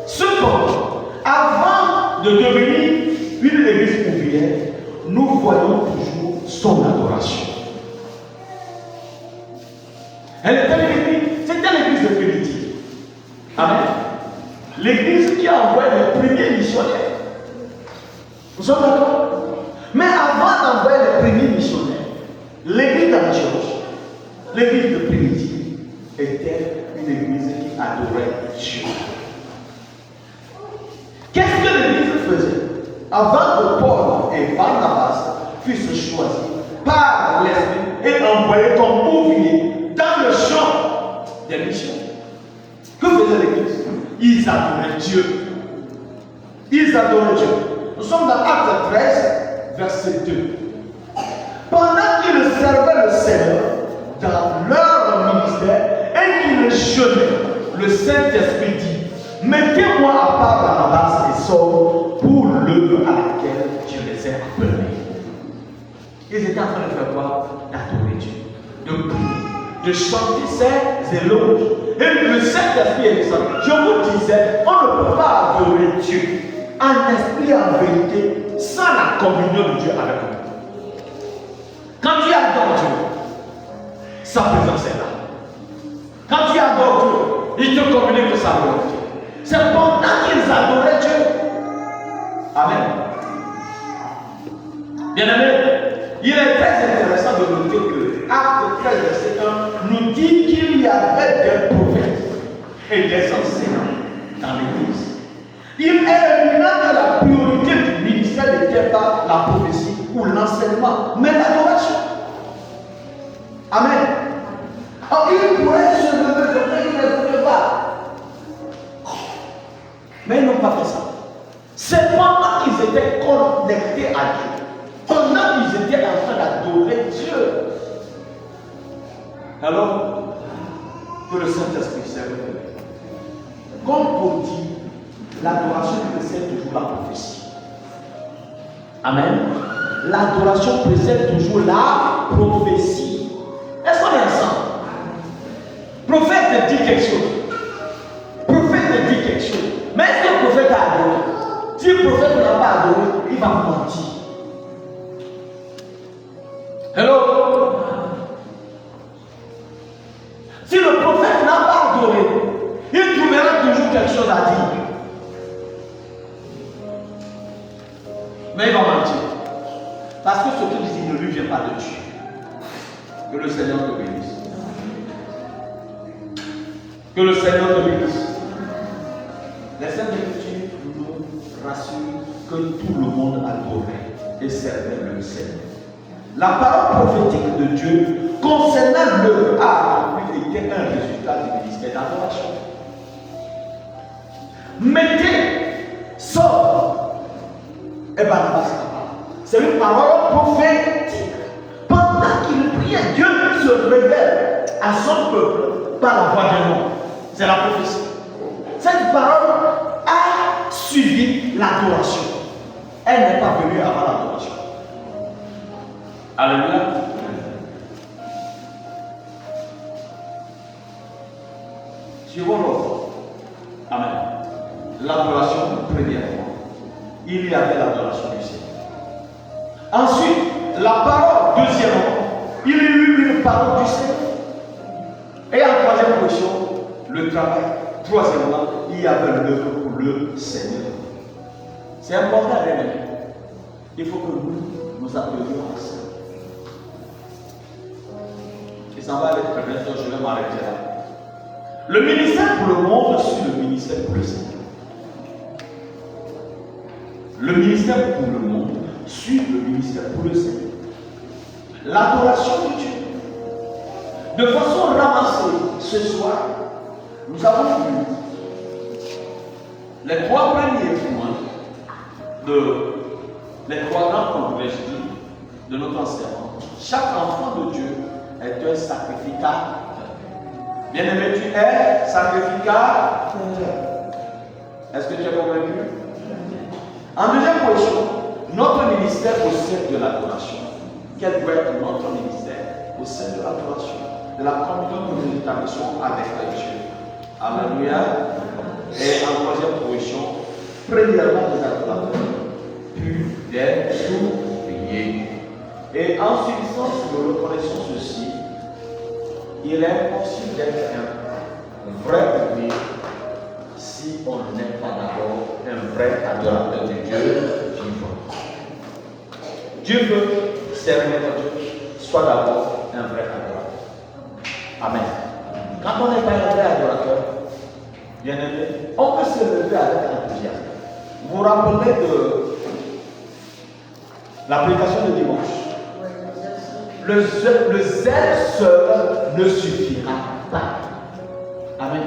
Cependant, avant de devenir une église ouvrière, nous voyons toujours son adoration. Elle était l'église, c'était l'église de Primitive. Amen. L'église qui a envoyé les premiers missionnaires. Nous sommes d'accord? Mais avant d'envoyer les premiers missionnaires, l'église d'Antioche, l'église de Primitive, était une église qui adorait Dieu. Qu'est-ce que l'église faisait? Avant que Paul et Barnabas fussent choisis par l'Esprit et envoyés comme ouvriers dans le champ des missions, que faisait l'église? Ils adoraient Dieu. Ils adoraient Dieu. Nous sommes dans Acte 13, verset 2. Pendant qu'ils servaient le Seigneur dans leur ministère et qu'ils jeûnaient, le Saint-Esprit dit: mettez-moi à part Barnabas et Saul pour l'œuvre à laquelle je les ai appelés. Ils étaient en train de faire quoi? D'adorer Dieu, de prier, de chanter ses éloges. Et le Saint-Esprit est descendu. Je vous disais, on ne peut pas adorer Dieu en esprit et en vérité sans la communion de Dieu avec nous. Quand tu adores Dieu, sa présence est là. Quand tu adores Dieu, il te communique de sa volonté. C'est pendant qu'ils adoraient Dieu. Amen. Bien-aimés, il est très intéressant de noter que Acte 13, verset 1 nous dit qu'il y avait des prophètes et des enseignants dans l'église. Il est évident que la priorité du ministère n'était pas la prophétie ou l'enseignement, mais l'adoration. Amen. Alors, ils pourraient se lever, ils ne pouvaient pas. Mais ils n'ont pas fait ça. C'est pendant qu'ils étaient connectés à Dieu, pendant qu'ils étaient en train d'adorer Dieu, alors que le Saint-Esprit s'est révélé. Comme pour dire, l'adoration précède toujours la prophétie. Amen. L'adoration précède toujours la prophétie. Est-ce qu'on est ensemble? Prophète dit quelque chose. Prophète dit quelque chose. Mais est-ce que le prophète a adoré? Si le prophète n'a pas adoré, il va mentir. Hello? Si le prophète n'a pas adoré, il trouvera toujours quelque chose à dire. Mais il va mentir. Parce que ce qu'il dit ne lui vient pas de Dieu. Que le Seigneur te bénisse. Que le Seigneur te bénisse. Les Saintes Écritures nous rassurent que tout le monde adorait et servait le Seigneur. La parole prophétique de Dieu concernant l'œuvre à accomplir était un résultat du ministère d'adoration. Mettez, sort et Barnabas. C'est une parole prophétique. Pendant qu'il priait, Dieu se révèle à son peuple par la voix d'un homme. C'est la prophétie. Cette parole a suivi l'adoration. Elle n'est pas venue avant l'adoration. Alléluia. Suivons l'autre. Amen. L'adoration, premièrement, il y avait l'adoration du Seigneur. Ensuite, la parole, deuxièmement, il y a eu une parole du Seigneur. Et en troisième position, le travail. Troisièmement, il y avait l'œuvre pour le Seigneur. C'est important, les amis. Il faut que nous appelions à ça. Et ça va être très bientôt, je vais m'arrêter là. Le ministère pour le monde suit le ministère pour le Seigneur. Le ministère pour le monde suit le ministère pour le Seigneur. L'adoration de Dieu. De façon ramassée, ce soir, nous avons vu les trois premiers points les 3 grands congrégations de notre enseignement, chaque enfant de Dieu est un sacrificateur. Bien-aimé, tu es sacrificateur. Est-ce que tu es convaincu? En deuxième position, notre ministère au sein de l'adoration. Quel doit être notre ministère au sein de l'adoration, de la communion que nous établissons avec Dieu? Alléluia. Et en troisième position, premièrement des adorateurs, puis des sous-payés. Et en suivant, si nous reconnaissons ceci, il est impossible d'être un vrai public si on n'est pas d'abord un vrai adorateur de Dieu vivant. Dieu veut servir à Dieu, soit d'abord un vrai adorateur. Amen. Quand on n'est pas un vrai adorateur, bien aimé, on peut se lever avec enthousiasme. Vous vous rappelez de la prédication de dimanche? Le zèle seul ne suffira pas. Amen.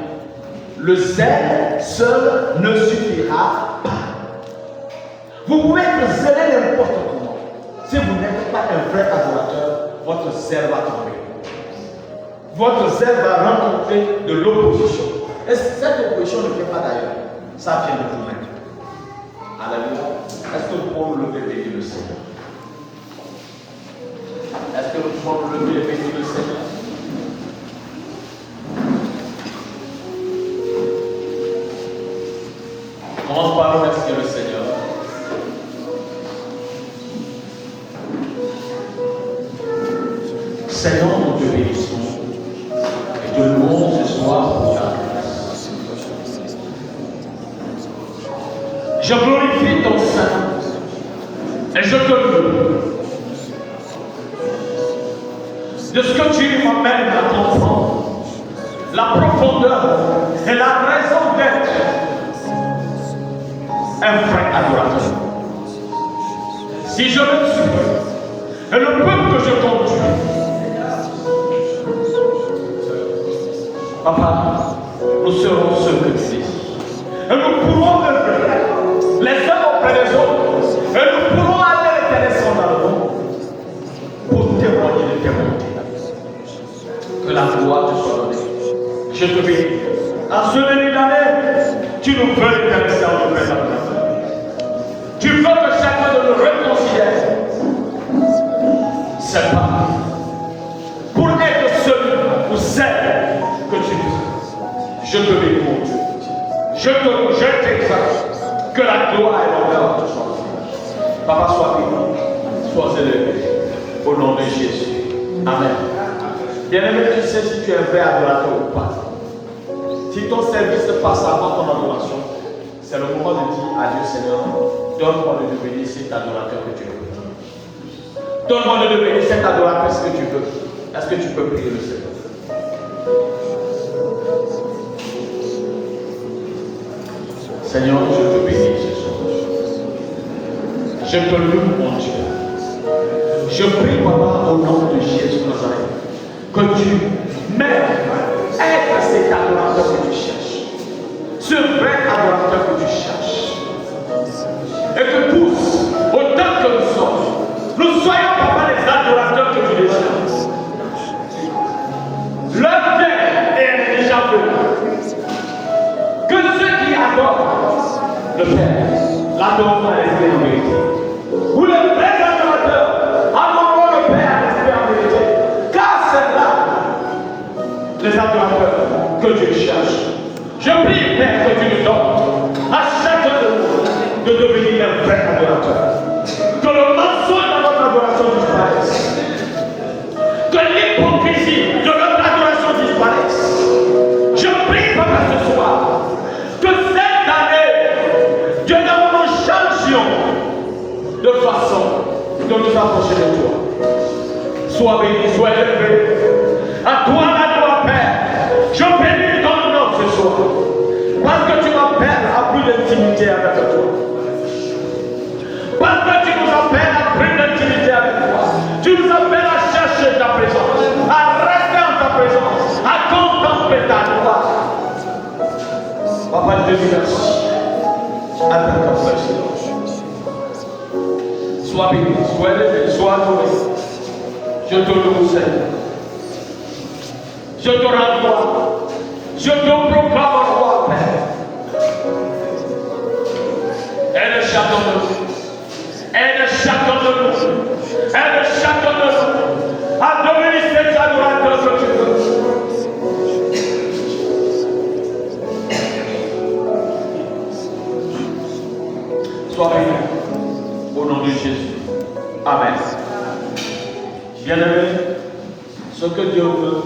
Le zèle seul ne suffira pas. Vous pouvez être zélé n'importe comment. Si vous n'êtes pas un vrai adorateur, votre zèle va tomber. Votre zèle va rencontrer de l'opposition. Et cette opposition ne vient pas d'ailleurs. Ça vient de vous-même. Alléluia. Est-ce que nous pouvons nous lever et bénir le Seigneur? Est-ce que nous pouvons nous lever et bénir le Seigneur? Commence par remercier le Seigneur. Seigneur, nous te bénissons et te louons ce soir pour ta grâce. Je glorifie ton Saint et je te loue de ce que tu m'amènes à comprendre, la profondeur et la raison d'être un vrai adorateur. Si je le suis, et le peuple que je conduis, Papa, nous serons ceux que tu dis. Et nous pourrons œuvrer les uns auprès des autres. Et nous pourrons aller intéressant dans le monde pour témoigner de tes bontés. Que la gloire te soit donnée. Je te bénis. En ce début d'année, tu nous veux intéresser en auprès de la personne. Tu veux que chacun de nous réconcilie. C'est pas pour être celui ou celle que tu veux. Je te bénis, mon Dieu. Je t'exalte. Que la gloire et l'honneur te soient. Papa, sois béni. Sois élevé. Au nom de Jésus. Amen. Bien-aimé, tu sais si tu es un vrai adorateur ou pas. Si ton service se passe avant ton adoration, c'est le moment de dire à Dieu, Seigneur, donne-moi de devenir cet adorateur que tu veux. Donne-moi de devenir cet adorateur que tu veux. Est-ce que tu peux prier le Seigneur? Seigneur, je te bénis ce soir. Je te loue, mon Dieu. Je prie, Papa, au nom de Jésus Nazareth, que tu m'aides à être cet adorateur que tu cherches. Ce vrai adorateur que tu cherches. Et que tous, autant que nous sommes, nous soyons, Papa, les adorateurs que tu déchires. L'heure vient et elle est déjà venue. Que ceux qui adorent le Père l'adorent à l'esprit en vérité. Ou les vrais adorateurs adoreront le Père à l'esprit en vérité. Car c'est là les adorateurs que Dieu cherche. Je prie, Père, que tu nous donnes à chacun de nous de devenir un vrai adorateur. Que le mensonge de notre adoration disparaisse. Que l'hypocrisie de notre adoration disparaisse. Je prie, Papa, ce soir, que cette année, Dieu, nous changions de façon de nous approcher de toi. Sois béni, sois élevé. À toi la gloire, Père. Je bénis ton nom ce soir. Parce que tu m'appelles à plus d'intimité avec toi. Parce que tu nous appelles à plus d'intimité avec toi. Tu nous appelles à chercher ta présence, à rester en ta présence, à contempler ta gloire. Papa, je te remercie. À ta compassion. Sois élevé, sois adoré. Je te loue, Seigneur. Je te rends gloire. Je te proclame roi, Père. Aide chacun de nous. Aide chacun de nous. Aide chacun de nous à devenir cet adorateur que tu veux. Sois béni au nom de Jésus. Amen. Bien-aimés, ce que Dieu veut,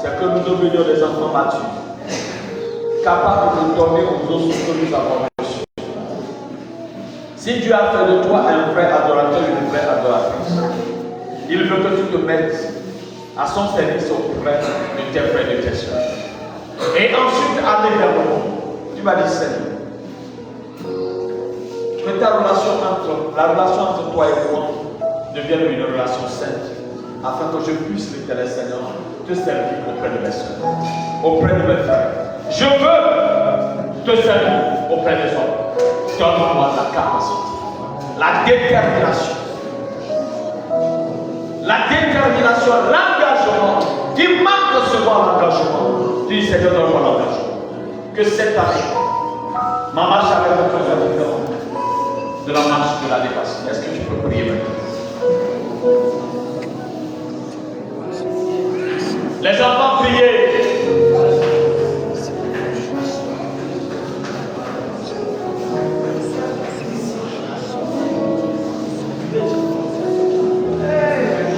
c'est que nous devenions des enfants matures, capables de donner aux autres ce que nous avons reçu. Si Dieu a fait de toi un vrai adorateur, une vraie adoratrice, il veut que tu te mettes à son service auprès de tes frères et de tes soeurs. Et ensuite, aller vers le monde. Tu vas dire, Seigneur, que la relation entre toi et moi devienne une relation sainte, afin que je puisse, l'Éternel Seigneur, te servir auprès de mes soeurs, auprès de mes frères. Je veux te servir auprès des hommes. Donne-moi la capacité, la détermination, l'engagement. Tu manques de recevoir l'engagement. Tu dis, Seigneur, donne-moi l'engagement. Que cette année, ma marche avec le Seigneur différente de la marche de la dépassée. Est-ce que tu peux prier maintenant? Les enfants, priez.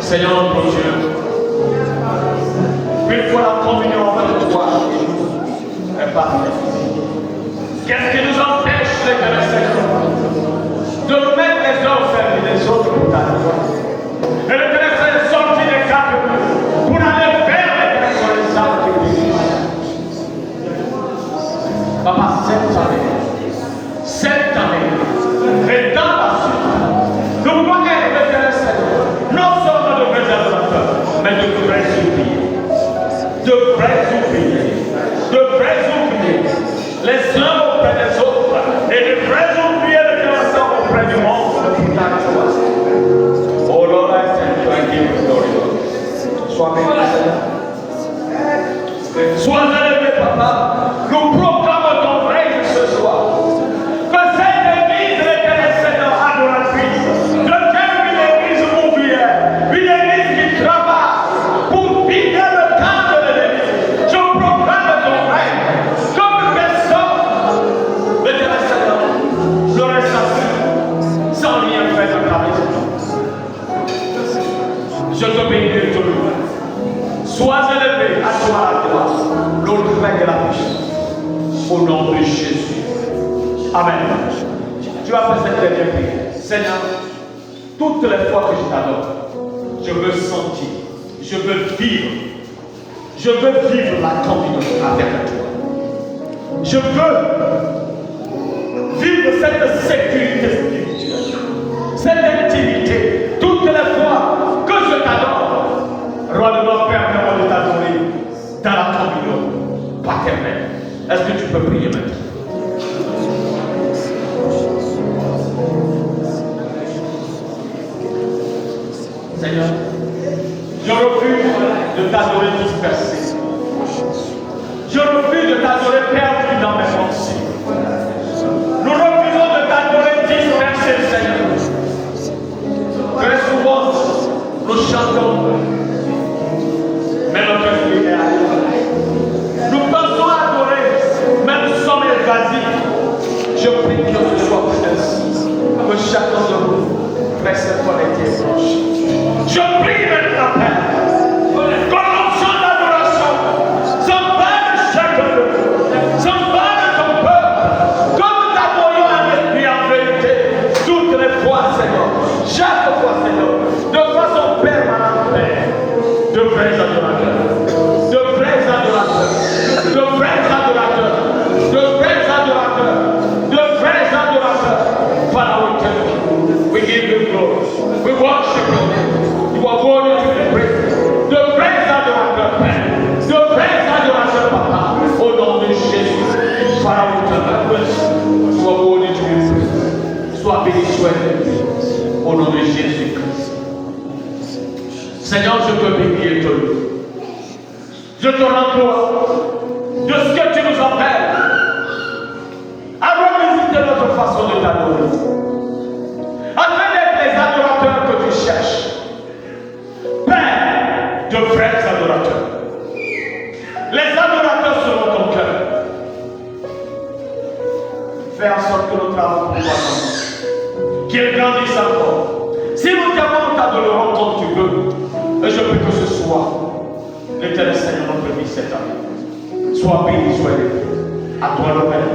Seigneur notre Dieu, une fois la communion avec toi est parfaite. Qu'est-ce qui nous empêche, l'Éternel Seigneur, de nous mettre les uns au service des autres pour ta gloire? Et l'Éternel Seigneur est sorti des cadres pour aller vers les âmes qui vivent. Papa, cette année, et dans la suite, nous pouvons être l'Éternel Seigneur, non seulement de vrais adorateurs, mais de vrais ouvriers. De vrais ouvriers. De vrais ouvriers. Les uns auprès des autres. Et de vrais ouvriers de Dieu auprès du monde pour ta gloire. Oh Lord, I thank you, I give you glory. Sois béni, Seigneur. Sois élevé, Papa. Nous proclamons ton règne ce soir. Que cette église, l'Éternel Seigneur, adoratrice, devienne une église ouvrière, une église qui travaille pour vider le temps de l'ennemi. Je proclame ton règne. Comme personne, l'Éternel Seigneur, ne reste sans rien faire de ta maison. Je te bénis de tout. Sois élevé à toi la gloire, l'honneur et la puissance. Au nom de Jésus. Amen. Tu vas faire cette dernière prière. Seigneur, toutes les fois que je t'adore, je veux sentir, je veux vivre la communion avec toi. Je veux vivre cette sécurité spirituelle, cette intimité. Toutes les fois que je t'adore, roi de mon Père, permets-moi de t'adorer dans la communion paternelle. Est-ce que tu peux prier maintenant? Seigneur, je refuse de t'adorer dispersé. Je refuse de t'adorer perdu dans mes pensées. Nous refusons de t'adorer dispersé, Seigneur. Très souvent, nous chantons, mais notre esprit est ailleurs. Nous pensons adorer, mais nous sommes évasifs. Je prie que ce soit ainsi, que chacun de nous reste connecté et proche. Je prie maintenant, Père, que l'onction d'adoration s'empare de chacun de nous, s'empare de ton de ton emploi, de ce que tu nous appelles, à revisiter notre façon de t'adorer, afin d'être les adorateurs que tu cherches. Père de vrais adorateurs. Les adorateurs selon ton cœur. Fais en sorte que nous travaillons pour toi, qu'il grandisse encore. Si nous t'aimons, nous t'adorerons comme tu veux. Et je prie que ce soit l'Éternel Seigneur notre vie cette année. Sois béni, sois élevé. À toi le Père,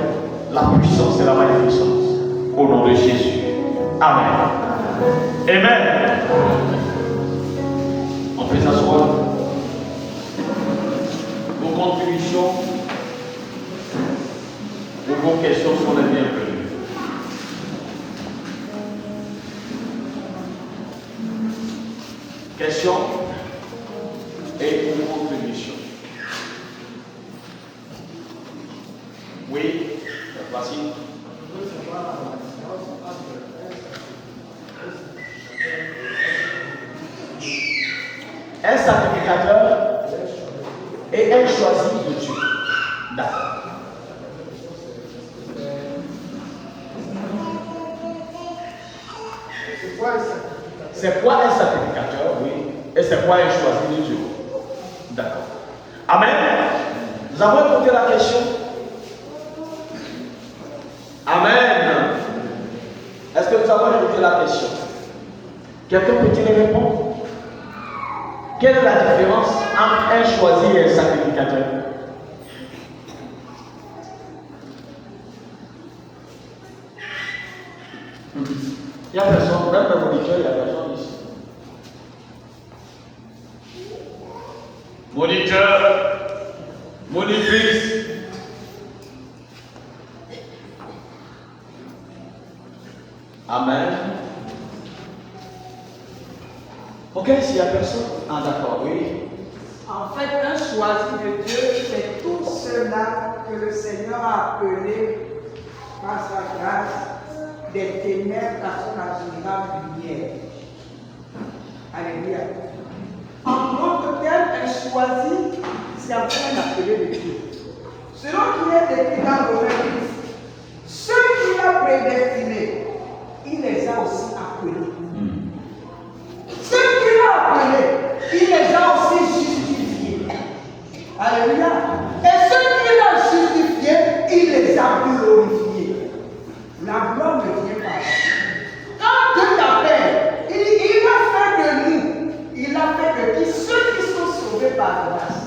la puissance et la magnificence. Au nom de Jésus. Amen. Amen. On peut s'asseoir. Vos contributions, vos questions sont les bienvenues. Questions et vos contributions. Oui, voici. Un sacrificateur et un choisi de Dieu. D'accord. C'est quoi un sacrificateur? Oui. Et c'est quoi un choisi de Dieu? D'accord. Amen. Nous avons écouté la question. Amen. Est-ce que nous avons écouté la question? Quelqu'un peut-il y répondre? Quelle est la différence entre un choisi et un sacrificateur? Il n'y a personne, même le moniteur, il n'y a personne ici. Moniteur, monitrice. Amen. Ok, s'il n'y a personne. Ah d'accord, oui. En fait, un choisi de Dieu, c'est tout cela que le Seigneur a appelé par sa grâce des ténèbres à son admirable lumière. Alléluia. En d'autres termes, un choisi, c'est encore un appelé de Dieu. Selon qu'il est écrit dans le Romains, ceux qu'il a prédestinés, il les a aussi appelés. Ceux qu'il a appelés, il les a aussi justifiés. Alléluia. Et ceux qu'il a justifiés, il les a glorifiés. La gloire ne vient pas. Quand Dieu t'appelle, il a fait de nous, il a fait de qui ceux qui sont sauvés par grâce,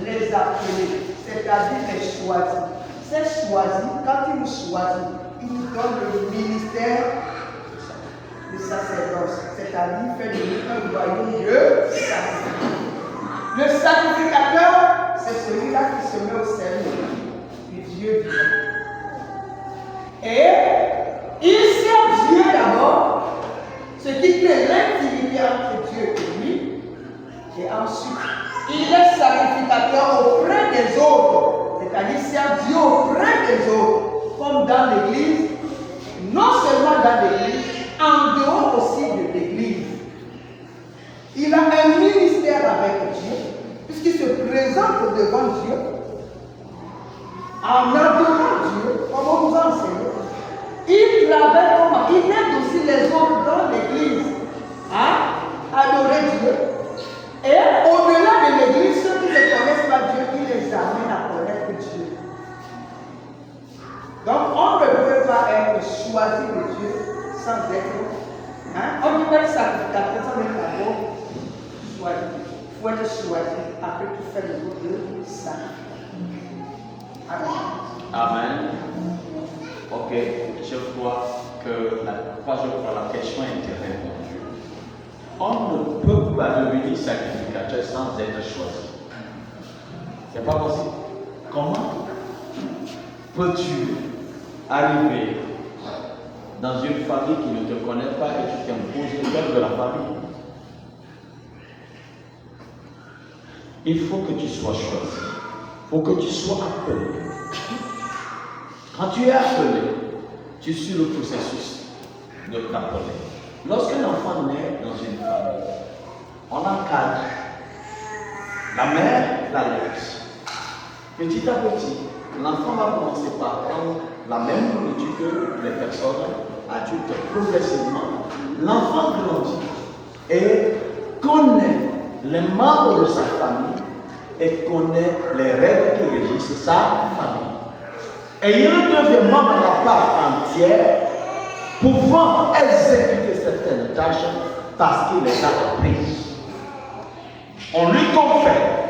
les appelés, c'est-à-dire les choisis. Ces choisis, quand il nous choisit, il nous donne le ministère de sacerdoce, c'est-à-dire fait de nous un royaume de sacrifice. Le sacrificateur, c'est celui-là qui se met au service du Dieu vivant. Et il sert Dieu d'abord, ce qui crée l'intimité entre Dieu et lui, et ensuite, il est sacrificateur auprès des autres, c'est-à-dire sert Dieu auprès des autres, comme dans l'église, non seulement dans l'église, en dehors aussi de l'église. Il a un ministère avec Dieu, puisqu'il se présente devant Dieu, en adorant Dieu, comme on nous a enseigné. Il travaille comment? Il aide aussi les autres dans l'église à adorer Dieu. Et au-delà de l'église, ceux qui ne connaissent pas Dieu, il les amène à connaître Dieu. Donc on ne peut pas être choisi de Dieu sans être. On ne peut pas être sacrificateur sans être d'abord choisi. Il faut être choisi. Après tout faire le goût de sacrificateur. Amen. Amen. Ok, je crois que la question a été répondue. On ne peut pas devenir sacrificateur sans être choisi. C'est pas possible. Comment peux-tu arriver dans une famille qui ne te connaît pas et tu t'imposes le cœur de la famille? Il faut que tu sois choisi. Il faut que tu sois appelé. Quand tu es appelé, tu suis le processus de t'appeler. Lorsqu'un enfant naît dans une famille, on encadre la mère l'alliance. Petit à petit, l'enfant va commencer par prendre la même nourriture que les personnes adultes. Progressivement, l'enfant grandit et connaît les membres de sa famille et connaît les règles qui régissent sa famille. Et il devient membre à part entière, pouvant exécuter certaines tâches parce qu'il les a apprises. On lui confère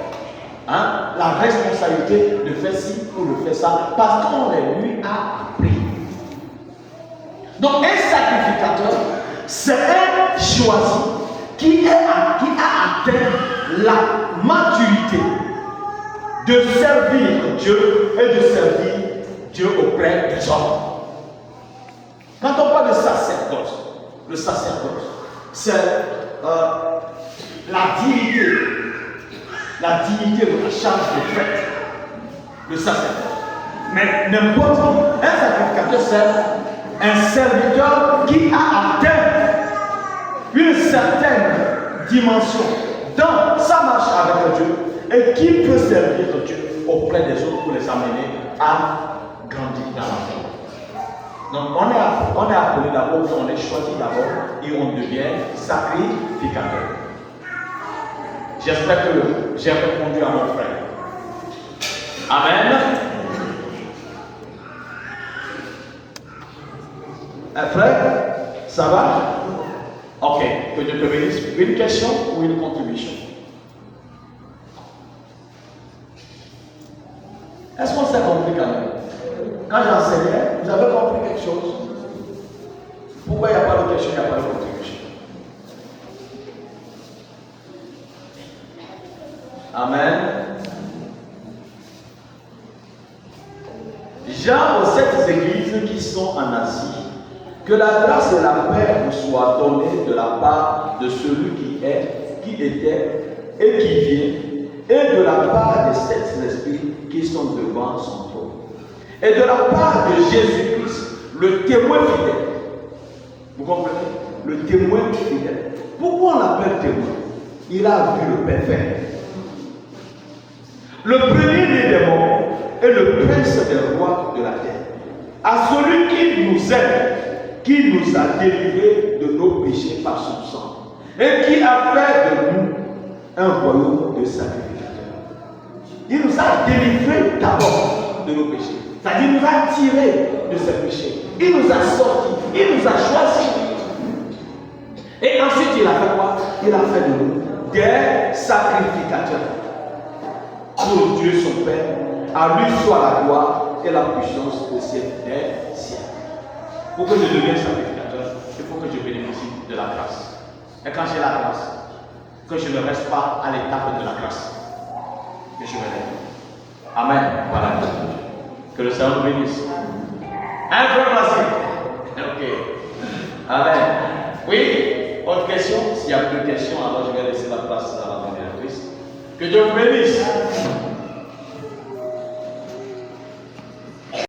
la responsabilité de faire ci ou de faire ça parce qu'on les lui a appris. Donc un sacrificateur, c'est un choisi qui a atteint la maturité de servir Dieu et de servir Dieu auprès des hommes. Quand on parle de sacerdoce, le sacerdoce, c'est la dignité de la charge de fête, le sacerdoce. Mais n'importe qui, un sacrificateur, c'est un serviteur qui a atteint une certaine dimension dans sa marche avec Dieu et qui peut servir Dieu auprès des autres pour les amener à grandir dans la vie. Donc on est appelé d'abord, on est choisi d'abord et on devient sacrificateur. J'espère que j'ai répondu à mon frère. Amen. Un frère, ça va? Ok, que Dieu te bénisse. Une question ou une contribution? Est-ce qu'on s'est compris quand même? Quand j'enseignais, vous avez compris quelque chose? Pourquoi il n'y a pas de question, il n'y a pas de contribution? Amen. Jean aux 7 églises qui sont en Asie, que la grâce et la paix vous soient données de la part de celui qui est, qui était et qui vient, et de la part des 7 esprits qui sont devant son trône. Et de la part de Jésus-Christ, le témoin fidèle. Vous comprenez? Le témoin fidèle. Pourquoi on l'appelle témoin? Il a vu le Père faire. Le premier des morts est le prince des rois de la terre. À celui qui nous aime, qui nous a délivrés de nos péchés par son sang, et qui a fait de nous un royaume de sacrificateurs. Il nous a délivrés d'abord de nos péchés. C'est-à-dire, il nous a tirés de ses péchés. Il nous a sortis. Il nous a choisis. Et ensuite, il a fait quoi? Il a fait de nous des sacrificateurs. Pour Dieu son Père, à lui soit la gloire et la puissance au siècle des siècles. Pour que je devienne sacrificateur, il faut que je bénéficie de la grâce. Et quand j'ai la grâce, que je ne reste pas à l'étape de la grâce, que je me lève. Amen. Voilà. Que le Seigneur nous bénisse. Un peu facile. Ok. Amen. Oui. Autre question? S'il n'y a plus de questions, alors je vais laisser la place à la modératrice. Que Dieu vous bénisse.